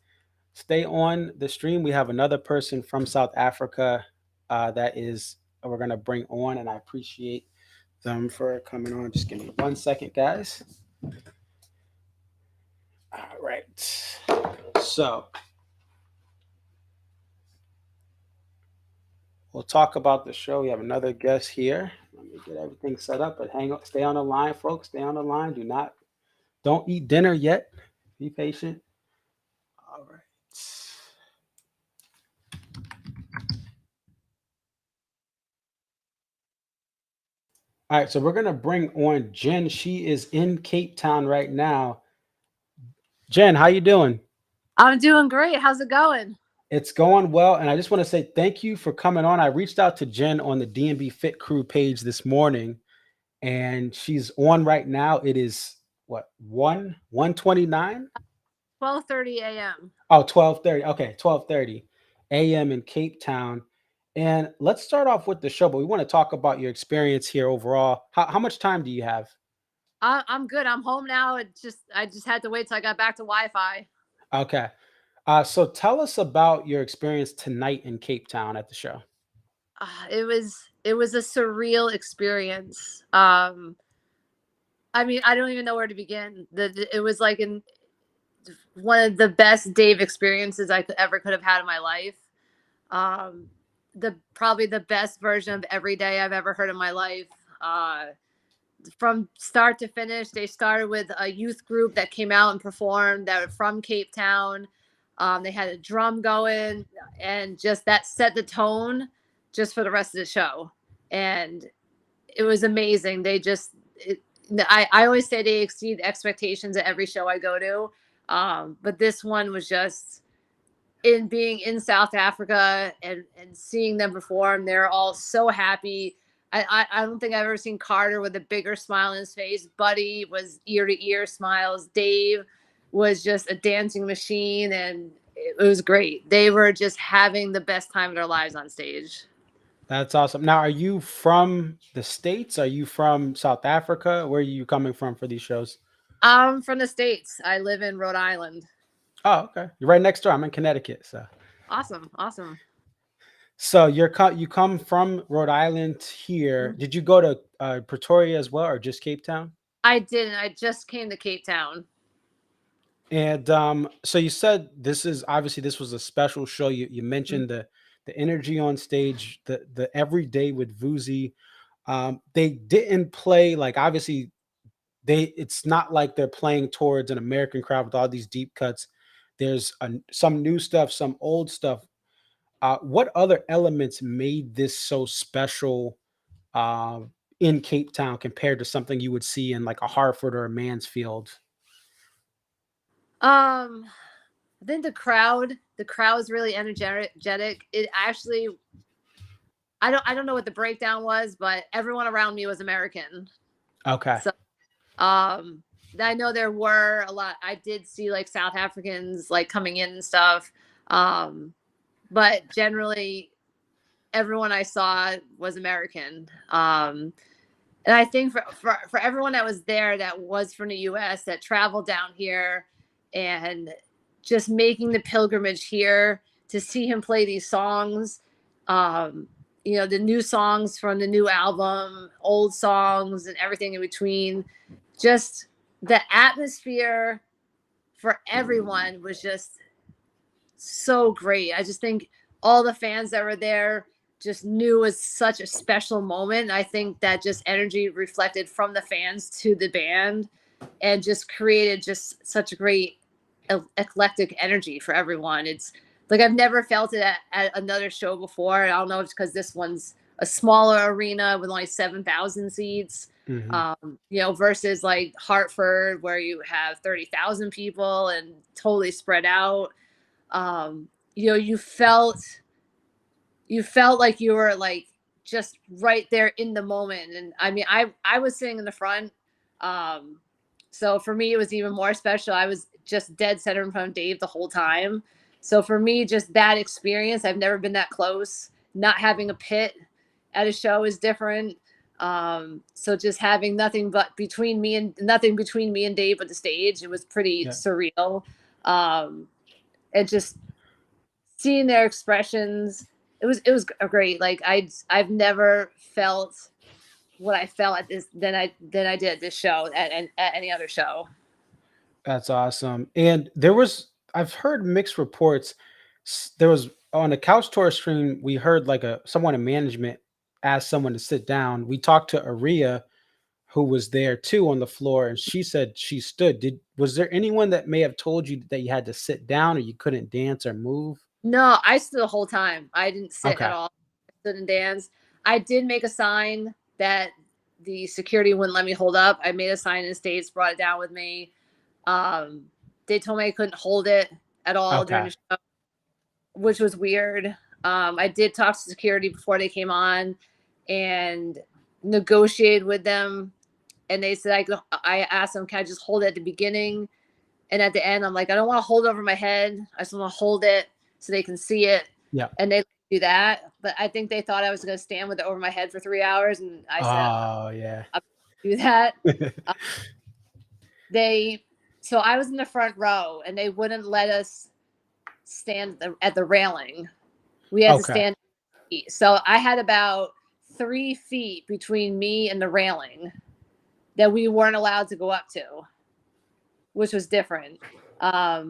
the stream. We have another person from South Africa that is we're gonna bring on, and I appreciate them for coming on. Just give me 1 second, guys. All right. So we'll talk about the show. We have another guest here. Let me get everything set up, but stay on the line, folks. Stay on the line. Don't eat dinner yet. Be patient. All right. All right, so we're gonna bring on Jen. She is in Cape Town right now. Jen, how you doing? I'm doing great. How's it going? It's going well, and I just want to say thank you for coming on. I reached out to Jen on the D&B Fit Crew page this morning, and she's on right now. It is what, 1:29? 12:30 a.m. Oh, 12:30. Okay, 12:30 a.m. in Cape Town. And let's start off with the show, but we want to talk about your experience here overall. How much time do you have? I'm good. I'm home now. I just had to wait till I got back to Wi-Fi. Okay. So tell us about your experience tonight in Cape Town at the show. It was a surreal experience. I mean, I don't even know where to begin. It was like one of the best Dave experiences I could have had in my life. Probably the best version of Every Day I've ever heard in my life. From start to finish, they started with a youth group that came out and performed that were from Cape Town. They had a drum going, and just that set the tone just for the rest of the show. and it was amazing. I always say they exceed expectations at every show I go to. But this one was just in being in South Africa and seeing them perform. They're all so happy. I don't think I've ever seen Carter with a bigger smile on his face. Buddy was ear to ear smiles. Dave was just a dancing machine, and it was great. They were just having the best time of their lives on stage. That's awesome. Now, are you from the States? Are you from South Africa? Where are you coming from for these shows? I'm from the States. I live in Rhode Island. Oh, okay. You're right next door. I'm in Connecticut. Awesome. So you come from Rhode Island here. Did you go to Pretoria as well, or just Cape Town? I didn't. I just came to Cape Town. And so you said this was a special show. You mentioned the energy on stage, the everyday with Vuzi. They didn't play like obviously it's not like they're playing towards an American crowd with all these deep cuts. There's some new stuff, some old stuff. What other elements made this so special in Cape Town compared to something you would see in like a Hartford or a Mansfield? I think the crowd is really energetic. It actually, I don't know what the breakdown was, but everyone around me was American. Okay. So, I know there were a lot. I did see like South Africans like coming in and stuff. But generally everyone I saw was American. And I think for everyone that was there that was from the US that traveled down here and just making the pilgrimage here to see him play these songs, the new songs from the new album, old songs and everything in between, just the atmosphere for everyone was just so great. I just think all the fans that were there just knew it was such a special moment. I think that just energy reflected from the fans to the band and just created just such a great eclectic energy for everyone. It's like I've never felt it at another show before. I don't know if it's because this one's a smaller arena with only 7,000 seats, versus like Hartford where you have 30,000 people and totally spread out. You felt like you were like just right there in the moment. And I mean, I was sitting in the front. So for me, it was even more special. I was just dead center in front of Dave the whole time. So for me, just that experience, I've never been that close. Not having a pit at a show is different. So just having nothing between me and Dave but the stage, it was pretty surreal. And just seeing their expressions, it was great. Like I've never felt what I felt at this than I did at this show at any other show. That's awesome. And I've heard mixed reports. There was on a couch tour stream, we heard like someone in management asked someone to sit down. We talked to Ariya, who was there too on the floor, and she said she stood. Was there anyone that may have told you that you had to sit down or you couldn't dance or move? No, I stood the whole time. I didn't sit Okay. at all. I stood and danced. I did make a sign that the security wouldn't let me hold up. I made a sign in the States, brought it down with me. They told me I couldn't hold it at all during the show, which was weird. I did talk to security before they came on and negotiated with them. And they said, I asked them, can I just hold it at the beginning? And at the end, I'm like, I don't want to hold it over my head. I just want to hold it so they can see it. Yeah. And they do that. But I think they thought I was going to stand with it over my head for 3 hours. And I said, oh, yeah. I'll do that. So I was in the front row and they wouldn't let us stand at the railing. We had to stand. So I had about 3 feet between me and the railing that we weren't allowed to go up to, which was different. I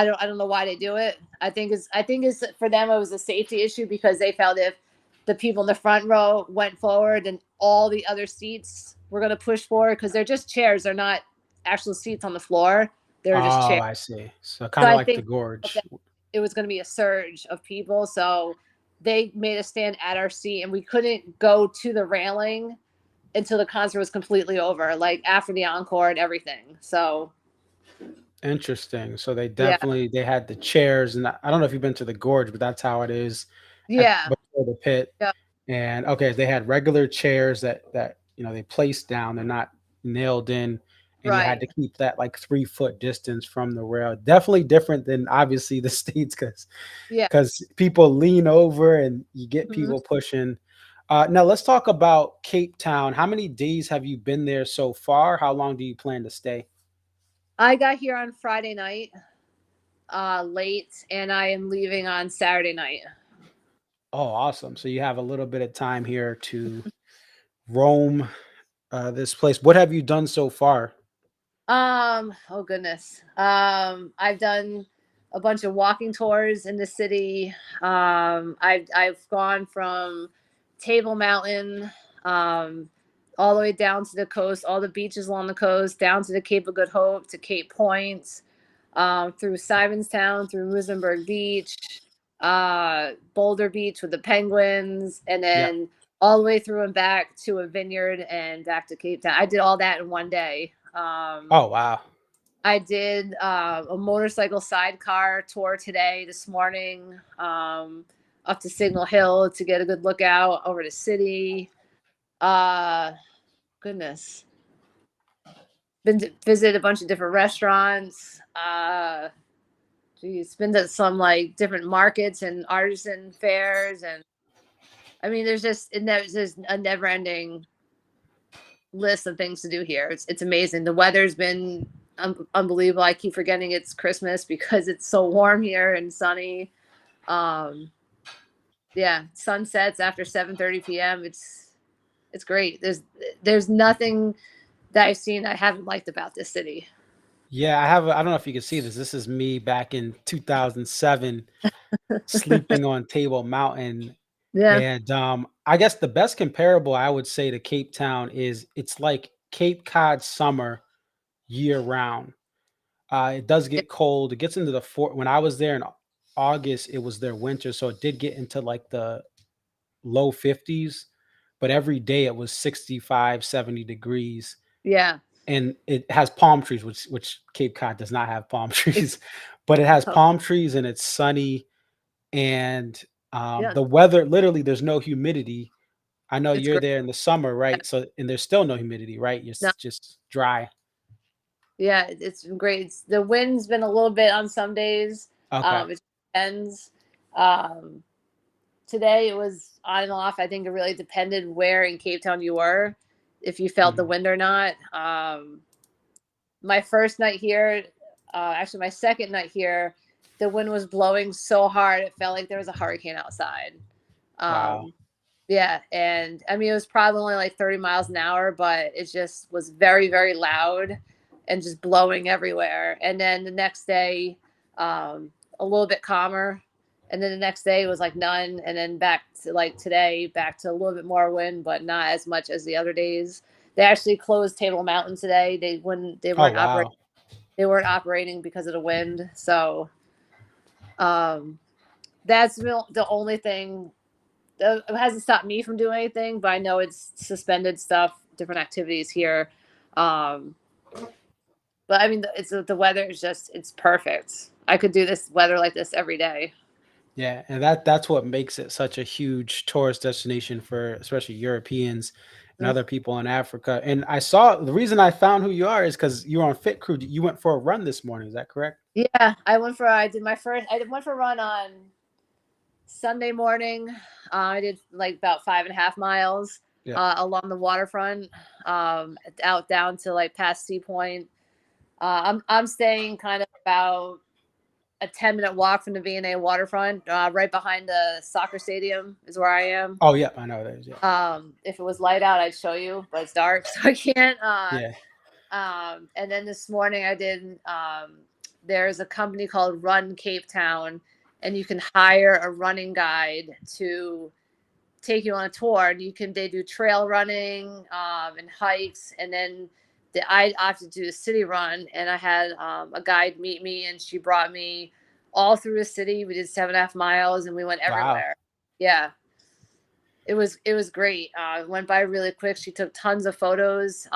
don't know why they do it. I think it's for them, it was a safety issue because they felt if the people in the front row went forward and all the other seats were going to push forward because they're just chairs. They're not actual seats on the floor. They're just chairs. I see. So kind of like the gorge. It was going to be a surge of people. So they made us stand at our seat, and we couldn't go to the railing until the concert was completely over, like after the encore and everything. So Interesting. So yeah, they had the chairs, and I don't know if you've been to the gorge, but that's how it is at yeah, before the pit. yeah, And okay, they had regular chairs that they placed down. They're not nailed in, and you had right, to keep that like 3 foot distance from the rail. Definitely different than obviously the States, yeah. because people lean over and you get Mhm. people pushing. Now let's talk about Cape Town. How many days have you been there so far? How long do you plan to stay? I got here on Friday night, late, and I am leaving on Saturday night. Oh, awesome. So you have a little bit of time here to roam this place. What have you done so far? Oh goodness. I've done a bunch of walking tours in the city. I've gone from Table Mountain, um, all the way down to the coast, all the beaches along the coast, down to the Cape of Good Hope, to Cape Point, through Simonstown, through Musenberg Beach, Boulder Beach with the penguins, and Yeah. then all the way through and back to a vineyard and back to Cape Town. I did all that in one day. Oh, wow. I did a motorcycle sidecar tour today, this morning, up to Signal Hill to get a good look out over the city. Uh, Goodness, been to visit a bunch of different restaurants. Geez, been to some like different markets and artisan fairs, and I mean, there's a never ending list of things to do here. It's amazing. The weather's been unbelievable. I keep forgetting it's Christmas because it's so warm here and sunny. Um, yeah, sunsets after 7:30 p.m. It's great. There's nothing that I've seen I haven't liked about this city. Yeah, I don't know if you can see this. This is me back in 2007 sleeping on Table Mountain. Yeah, And I guess the best comparable I would say to Cape Town is it's like Cape Cod summer year round. It does yeah, get cold. It gets into the when I was there in August, it was their winter, so it did get into like the low 50s, but every day it was 65, 70 degrees. yeah. And it has palm trees, which Cape Cod does not have palm It's trees, but it has oh, palm trees and it's sunny, and yeah. the weather, literally there's no humidity. I know It's you're great. there in the summer, right? So and there's still no humidity, right? No, It's just dry. yeah, it's been great. The wind's been a little bit on some days. Okay. It depends. Um, Today it was on and off. I think it really depended where in Cape Town you were, if you felt the Mhm. wind or not. My first night here, actually my second night here, the wind was blowing so hard it felt like there was a hurricane outside. Wow. Um, yeah, and I mean it was probably only like 30 miles an hour, but it just was very, very loud and just blowing everywhere. And then the next day, a little bit calmer. And then the next day was like none. And then back to like today, back to a little bit more wind, but not as much as the other days. They actually closed Table Mountain today. They Oh, weren't operating wow. because of the wind. So um that's the only thing. It hasn't stopped me from doing anything, but I know it's suspended stuff, different activities here. Um, but I mean, it's the weather is just it's perfect. I could do this weather like this every day. Yeah, and that's what makes it such a huge tourist destination for especially Europeans and Mm. other people in Africa. And I saw the reason I found who you are is because you were on Fit Crew. You went for a run this morning. Is that correct? Yeah, I went for a run on Sunday morning. I did like about 5.5 miles Yeah. along the waterfront, out down to like past Sea Point. I'm staying kind of about a 10-minute walk from the V&A waterfront, right behind the soccer stadium is where I am. Oh, yeah, I know that is. Yeah. If it was light out, I'd show you, but it's dark, so I can't. Yeah. And then this morning I did, there's a company called Run Cape Town, and you can hire a running guide to take you on a tour. And they do trail running, and hikes. And then I opted to do a city run, and I had a guide meet me, and she brought me all through the city. We did 7.5 miles, and we went Wow. everywhere. Yeah, it was great. It went by really quick. She took tons of photos,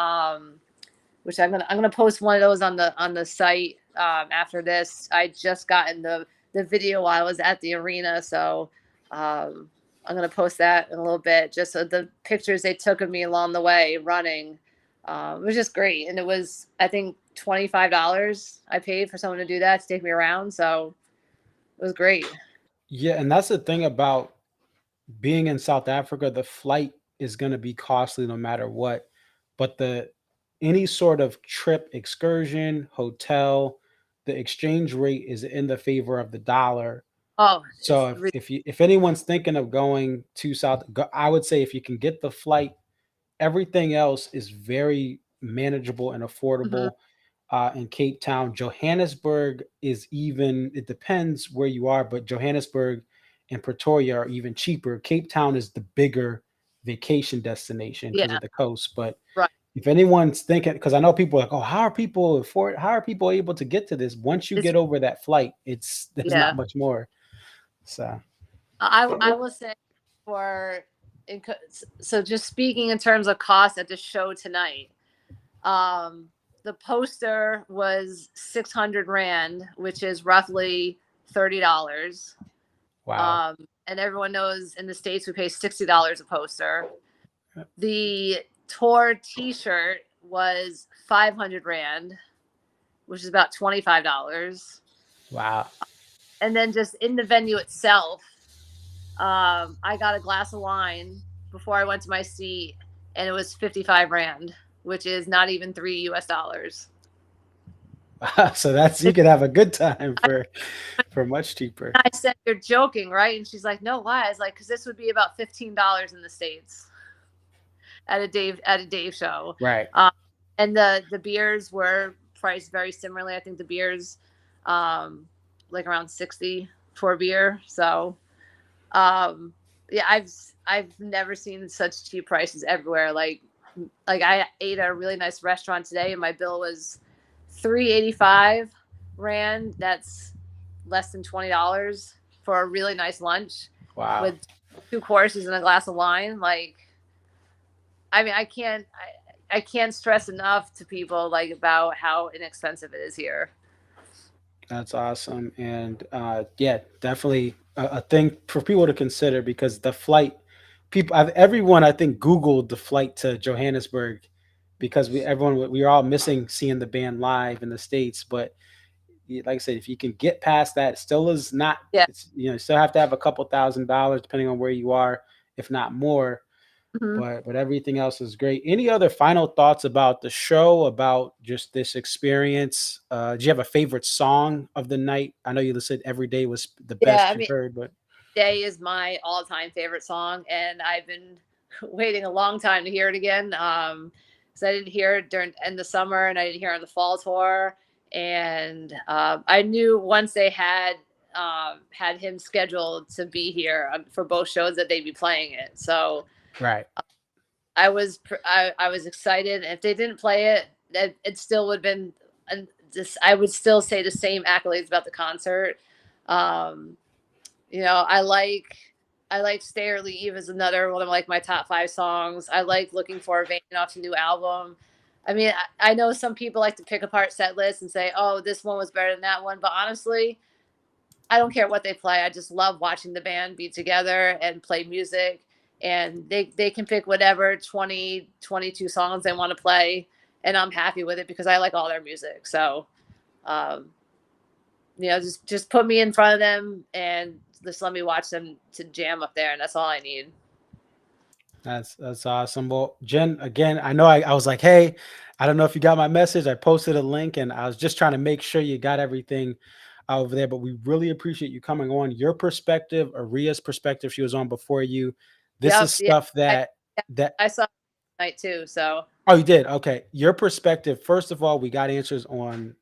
which I'm gonna post one of those on the site after this. I just gotten the video while I was at the arena, so I'm gonna post that in a little bit. Just so the pictures they took of me along the way running, it was just great, and it was, I think, $25 I paid for someone to do that, to take me around. So it was great. Yeah, and that's the thing about being in South Africa. The flight is going to be costly no matter what, but the any sort of trip, excursion, hotel, the exchange rate is in the favor of the dollar. Oh, it's So if anyone's thinking of going to I would say if you can get the flight, everything else is very manageable and mhm. affordable in Cape Town. Johannesburg is even, it depends where you are, but Johannesburg and Pretoria are even cheaper. Cape Town is the bigger vacation destination because Yeah, of the coast. But right. if anyone's thinking, because I know people are like, oh, how are people able to get to this? Once you It's get over that flight, there's not yeah. much more. So I will say for so just speaking in terms of cost at the show tonight, um, the poster was 600 rand, which is roughly $30. wow. And everyone knows in the States we pay $60 a poster. The tour T-shirt was 500 rand, which is about $25. Wow. And then just in the venue itself, I got a glass of wine before I went to my seat, and it was 55 rand, which is not even $3 US. So that's, you could have a good time for much cheaper. I said, "You're joking, right?" And she's like, "No, why?" I was like, "Because this would be about $15 in the States at a Dave show." Right. And the beers were priced very similarly. I think the beers, um, like around 60 for a beer. So, yeah, I've never seen such cheap prices everywhere. Like I ate at a really nice restaurant today, and my bill was 385 rand. That's less than $20 for a really nice lunch Wow. with 2 courses and a glass of wine. Like, I mean, I can't stress enough to people like about how inexpensive it is here. That's awesome. And yeah, definitely a thing for people to consider because the flight, everyone I think Googled the flight to Johannesburg because we were all missing seeing the band live in the States. But like I said, if you can get past that, it still is not, Yeah. it's, you still have to have a couple $1,000 depending on where you are, if not more. Mhm. But everything else is great. Any other final thoughts about the show, about just this experience? Do you have a favorite song of the night? I know you said "Every Day" was the Yeah, best I you mean, heard, but "Day" is my all-time favorite song, and I've been waiting a long time to hear it again. Because I didn't hear it during in the summer, and I didn't hear it on the fall tour. And I knew once they had him scheduled to be here for both shows that they'd be playing it. So right, I was excited. If they didn't play it, it still would have been. And I would still say the same accolades about the concert. Um, I like "Stay or Leave" is another one of like my top 5 songs. I like "Looking for a Vein" off the new album. I mean, I know some people like to pick apart set lists and say, "Oh, this one was better than that one," but honestly, I don't care what they play. I just love watching the band be together and play music. And they can pick whatever 20, 22 songs they want to play, and I'm happy with it because I like all their music. So, um, just put me in front of them and just let me watch them to jam up there, and that's all I need. that's awesome. Well, Jen, again, I know I was like, hey, I don't know if you got my message. I posted a link, and I was just trying to make sure you got everything over there. But we really appreciate you coming on. Your perspective, Aria's perspective, she was on before you. This Yep, is yeah. stuff I, that I saw it tonight too. So Oh, you did? Okay. Your perspective, first of all, we got answers on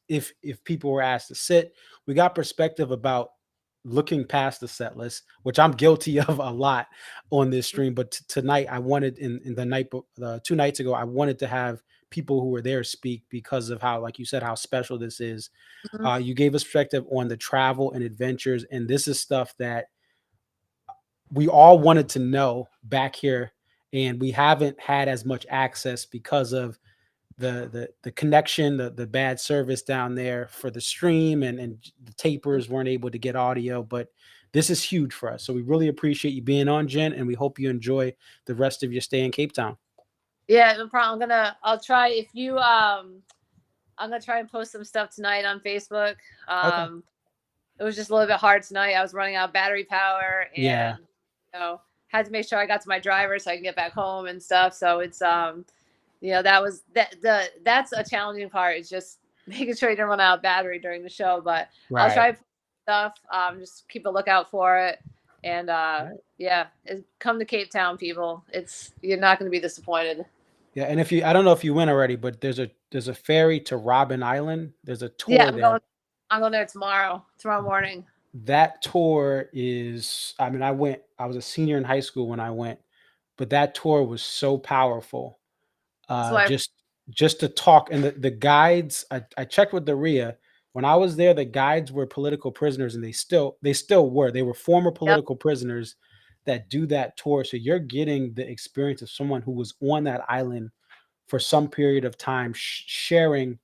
if people were asked to sit. We got perspective about looking past the set list, which I'm guilty of a lot on this stream. But tonight, I wanted in the night, 2 nights ago, I wanted to have people who were there speak because of how, like you said, how special this is. mhm. You gave us perspective on the travel and adventures, and this is stuff that we all wanted to know back here, and we haven't had as much access because of the connection, the bad service down there for the stream, and the tapers weren't able to get audio. But this is huge for us, so we really appreciate you being on, Jen, and we hope you enjoy the rest of your stay in Cape Town. Yeah, no problem. I'll try if you I'm gonna try and post some stuff tonight on Facebook. Okay. It was just a little bit hard tonight. I was running out of battery power, Yeah. and had to make sure I got to my driver so I can get back home and stuff. So it's that's a challenging part. It's just making sure you don't run out of battery during the show. But I'll Right. try to post stuff. Just keep a lookout for it. And come to Cape Town, people. You're not going to be disappointed. Yeah, and I don't know if you went already, but there's a ferry to Robben Island. There's a tour Yeah, there. I'm going there tomorrow morning. That tour is, I mean, I was a senior in high school when I went, but that tour was so powerful. Just to talk, and the guides, I checked with the Ariya. When I was there, the guides were political prisoners, and they still were. They were former political prisoners that do that tour. So you're getting the experience of someone who was on that island for some period of time, sharing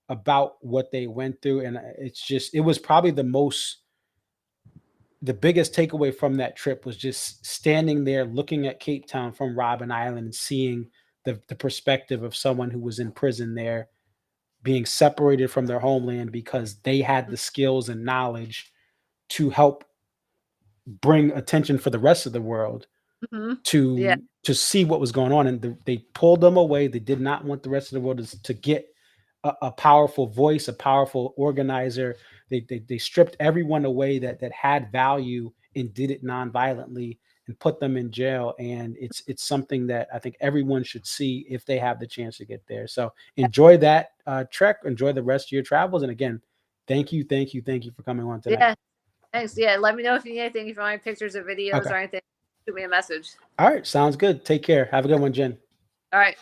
about what they went through. And it was probably the biggest takeaway from that trip was just standing there looking at Cape Town from Robben Island and seeing the perspective of someone who was in prison there, being separated from their homeland because they had the skills and knowledge to help bring attention for the rest of the world to see what was going on. And they pulled them away. They did not want the rest of the world to get a powerful voice, a powerful organizer. They stripped everyone away that had value and did it non-violently and put them in jail. And it's something that I think everyone should see if they have the chance to get there. So enjoy that trek, enjoy the rest of your travels. And again, thank you for coming on tonight. Yeah, thanks. Yeah, let me know if you need anything, if you want pictures or videos or anything. Shoot me a message. All right, sounds good. Take care. Have a good one, Jen. All right.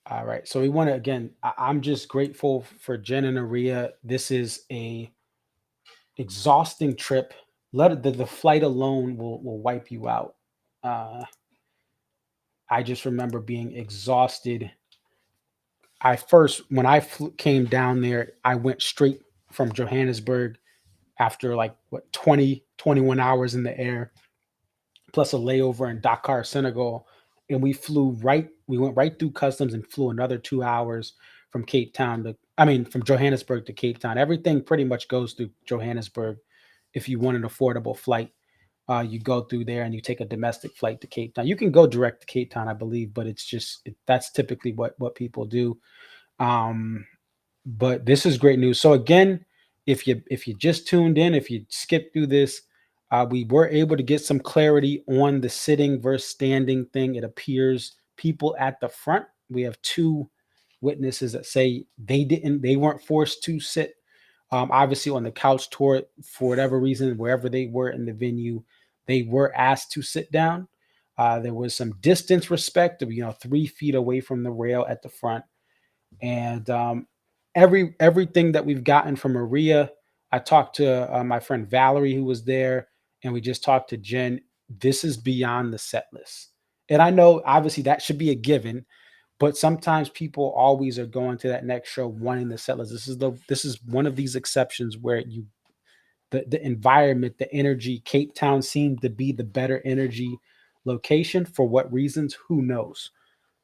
All right. So we want to, again, I'm just grateful for Jen and Ariya. This is a exhausting trip. The flight alone will wipe you out. I just remember being exhausted. When I came down there, I went straight from Johannesburg after 21 hours in the air, plus a layover in Dakar, Senegal. And we went right through customs and flew another 2 hours from from Johannesburg to Cape Town. Everything pretty much goes through Johannesburg. If you want an affordable flight, you go through there and you take a domestic flight to Cape Town. You can go direct to Cape Town, I believe, but that's typically what people do. But this is great news. So again, if you just tuned in, if you skipped through this, we were able to get some clarity on the sitting versus standing thing. It appears people at the front, we have two witnesses that say they weren't forced to sit. Obviously on the couch tour, for whatever reason, wherever they were in the venue, they were asked to sit down. There was some distance respect of 3 feet away from the rail at the front. And everything that we've gotten from Ariya, I talked to my friend Valerie, who was there, and we just talked to Jen. This is beyond the set list. And I know obviously that should be a given, but sometimes people always are going to that next show wanting the set list. This is one of these exceptions where the environment, the energy, Cape Town seemed to be the better energy location. For what reasons? Who knows?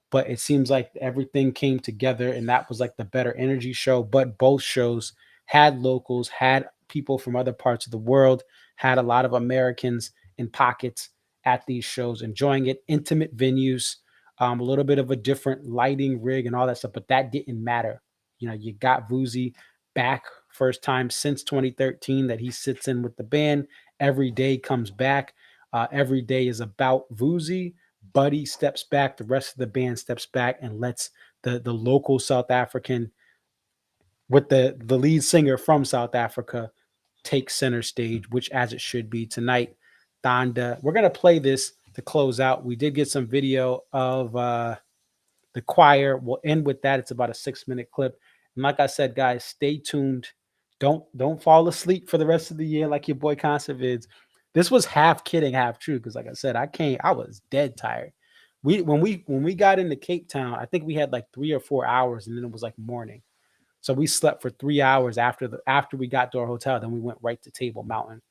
But it seems like everything came together and that was like the better energy show. But both shows had locals, had people from other parts of the world, had a lot of Americans in pockets at these shows enjoying it. Intimate venues, a little bit of a different lighting rig and all that stuff, but that didn't matter. You got Vuzi back, first time since 2013 that he sits in with the band. Every day comes back. Every day is about Vuzi. Buddy steps back, the rest of the band steps back and lets the local South African with the lead singer from South Africa take center stage, which as it should be tonight. Donda, we're going to play this to close out. We did get some video of the choir. We'll end with that. It's about a 6-minute clip. And like I said, guys, stay tuned don't fall asleep for the rest of the year like your boy Conservids. This was half kidding, half true. Because like I said, I was dead tired. When we got into Cape Town, I think we had like 3 or 4 hours, and then it was like morning. So we slept for 3 hours after we got to our hotel. Then we went right to Table Mountain.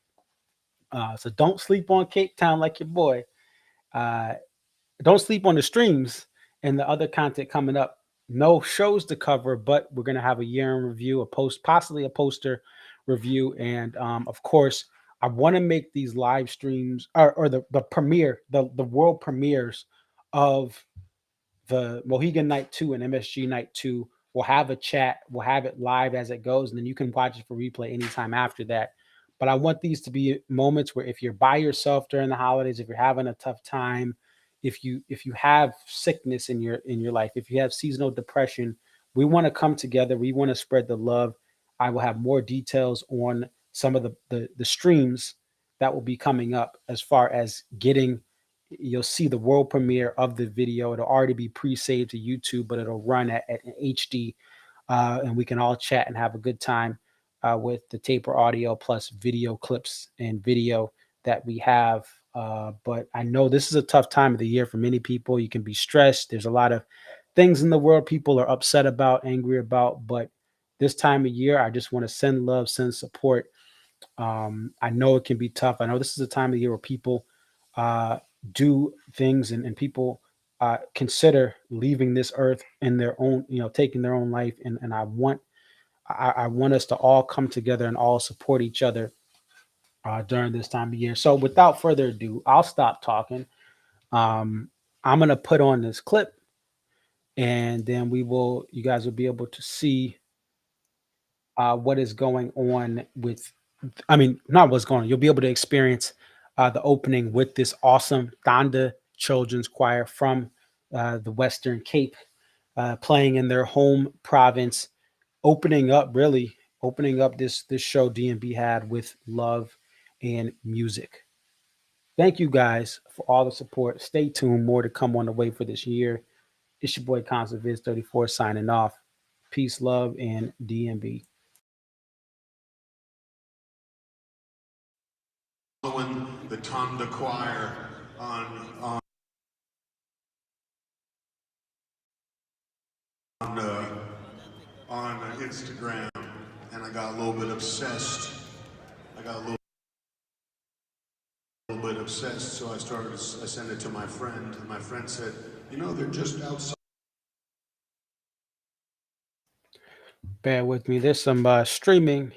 So don't sleep on Cape Town like your boy. Uh, don't sleep on the streams and the other content coming up. No shows to cover, but we're gonna have a year in review, possibly a poster review, and of course, I want to make these live streams or the premiere, the world premieres of the Mohegan Night 2 and MSG Night 2. We'll have a chat, we'll have it live as it goes, and then you can watch it for replay anytime after that. But I want these to be moments where if you're by yourself during the holidays, if you're having a tough time, if you have sickness in your life, if you have seasonal depression, we want to come together. We want to spread the love. I will have more details on some of the streams that will be coming up as far as getting. You'll see the world premiere of the video. It'll already be pre-saved to YouTube, but it'll run at an HD, and we can all chat and have a good time with the taper audio plus video clips and video that we have. But I know this is a tough time of the year for many people. You can be stressed. There's a lot of things in the world people are upset about, angry about. But this time of year, I just want to send love, send support. I know it can be tough. I know this is a time of year where people do things and people consider leaving this earth in their own, taking their own life. And I want us to all come together and all support each other during this time of year. So without further ado, I'll stop talking. I'm going to put on this clip, and then you guys will be able to see what is going on not what's going on. You'll be able to experience the opening with this awesome Donda Children's Choir from the Western Cape, playing in their home province, opening up this show DMB had with love and music. Thank you guys for all the support. Stay tuned. More to come on the way for this year. It's your boy Conservids 34 signing off. Peace, love, and DMB. Following the Tonda Choir on Instagram, and I got a little bit obsessed. So I sent it to my friend, and my friend said, they're just outside. Bear with me. There's some streaming,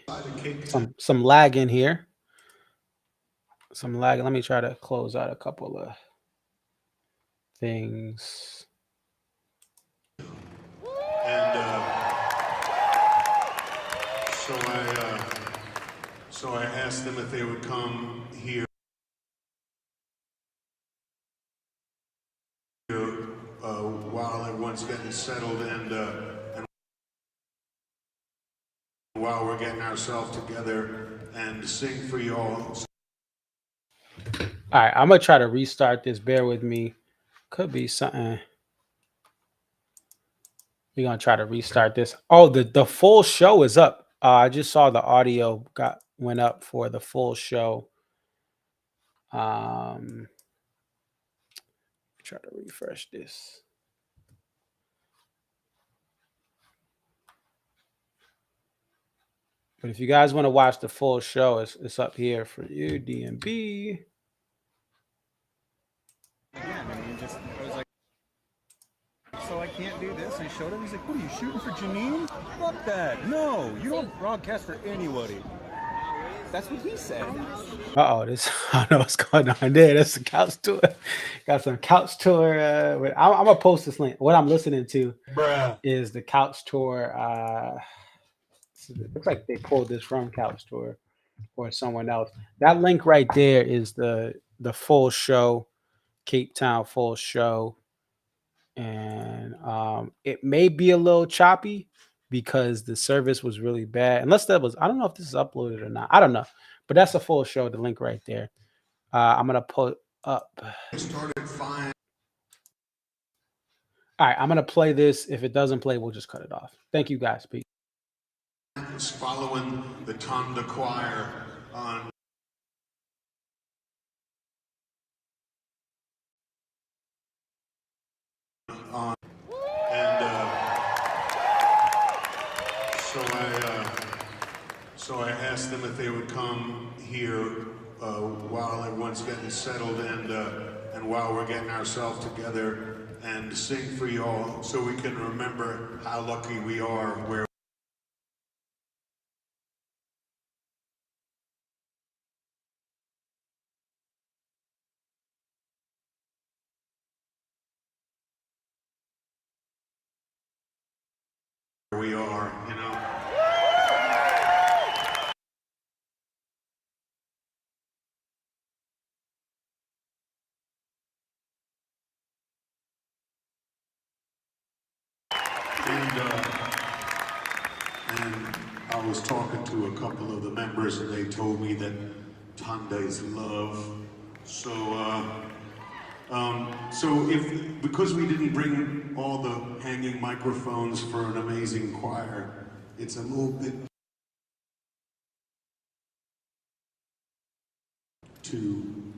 some lag in here. Some lag. Let me try to close out a couple of things. And so I asked them if they would come here while everyone's getting settled and while we're getting ourselves together and sing for y'all. All right, I'm gonna try to restart this. Bear with me. Could be something. We're gonna try to restart this. Oh, the full show is up. I just saw the audio went up for the full show. Try to refresh this. But if you guys want to watch the full show, it's up here for you, DMB. So I can't do this. I showed him. He's like, "What are you shooting for, Janine? Fuck that! No, you don't broadcast for anybody." That's what he said. I don't know what's going on there. That's the couch tour. Got some couch tour. I'm gonna post this link. What I'm listening to is the couch tour. It looks like they pulled this from couch tour or someone else. That link right there is the full show, Cape Town full show. And it may be a little choppy because the service was really bad. Unless I don't know if this is uploaded or not. I don't know. But that's a full show, the link right there. I'm going to put up. All right, I'm going to play this. If it doesn't play, we'll just cut it off. Thank you guys. Peace. friends following the Tonda Choir on and so I asked them if they would come here while everyone's getting settled and while we're getting ourselves together and sing for y'all so we can remember how lucky we are where we are, you know. And I was talking to a couple of the members and they told me that Tanda is love. So, because we didn't bring all the hanging microphones for an amazing choir, it's a little bit too.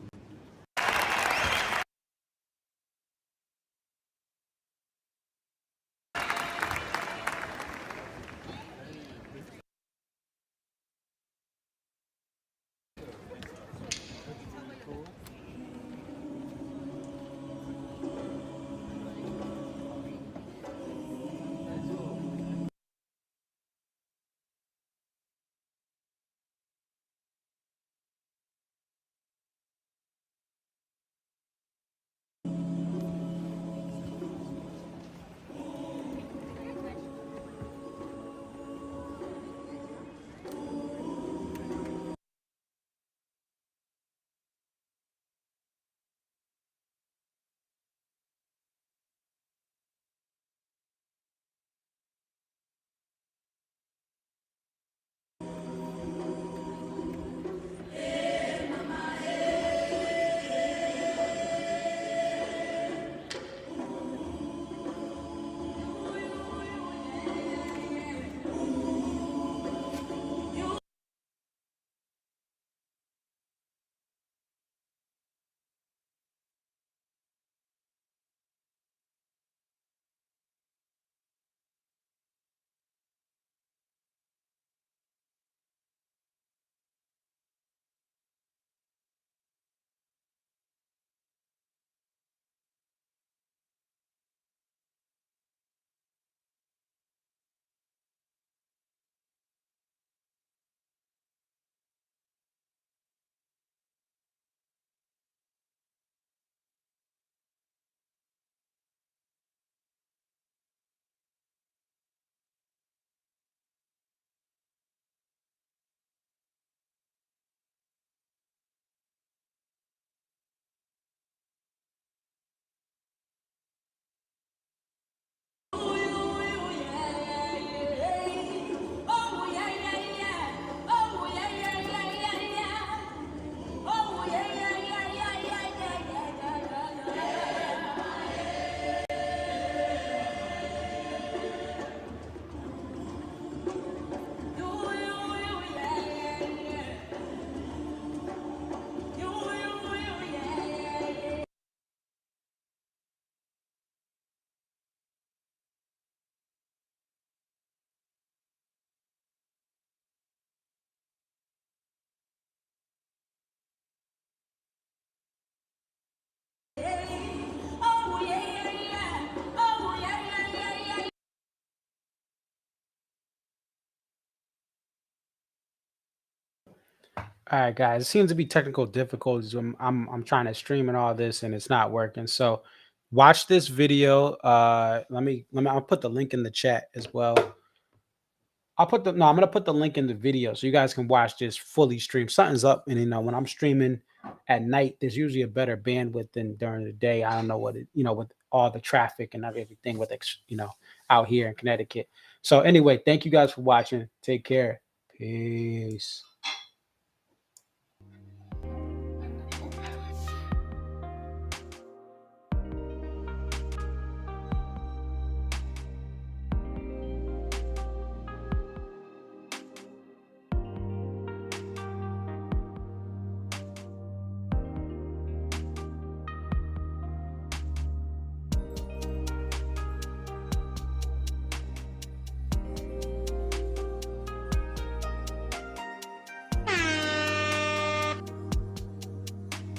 All right, guys. It seems to be technical difficulties. I'm trying to stream and all this, and it's not working. So, watch this video. I'll put the link in the chat as well. I'm gonna put the link in the video so you guys can watch this fully stream. Something's up, and when I'm streaming at night, there's usually a better bandwidth than during the day. I don't know what it, with all the traffic and everything with out here in Connecticut. So anyway, thank you guys for watching. Take care. Peace.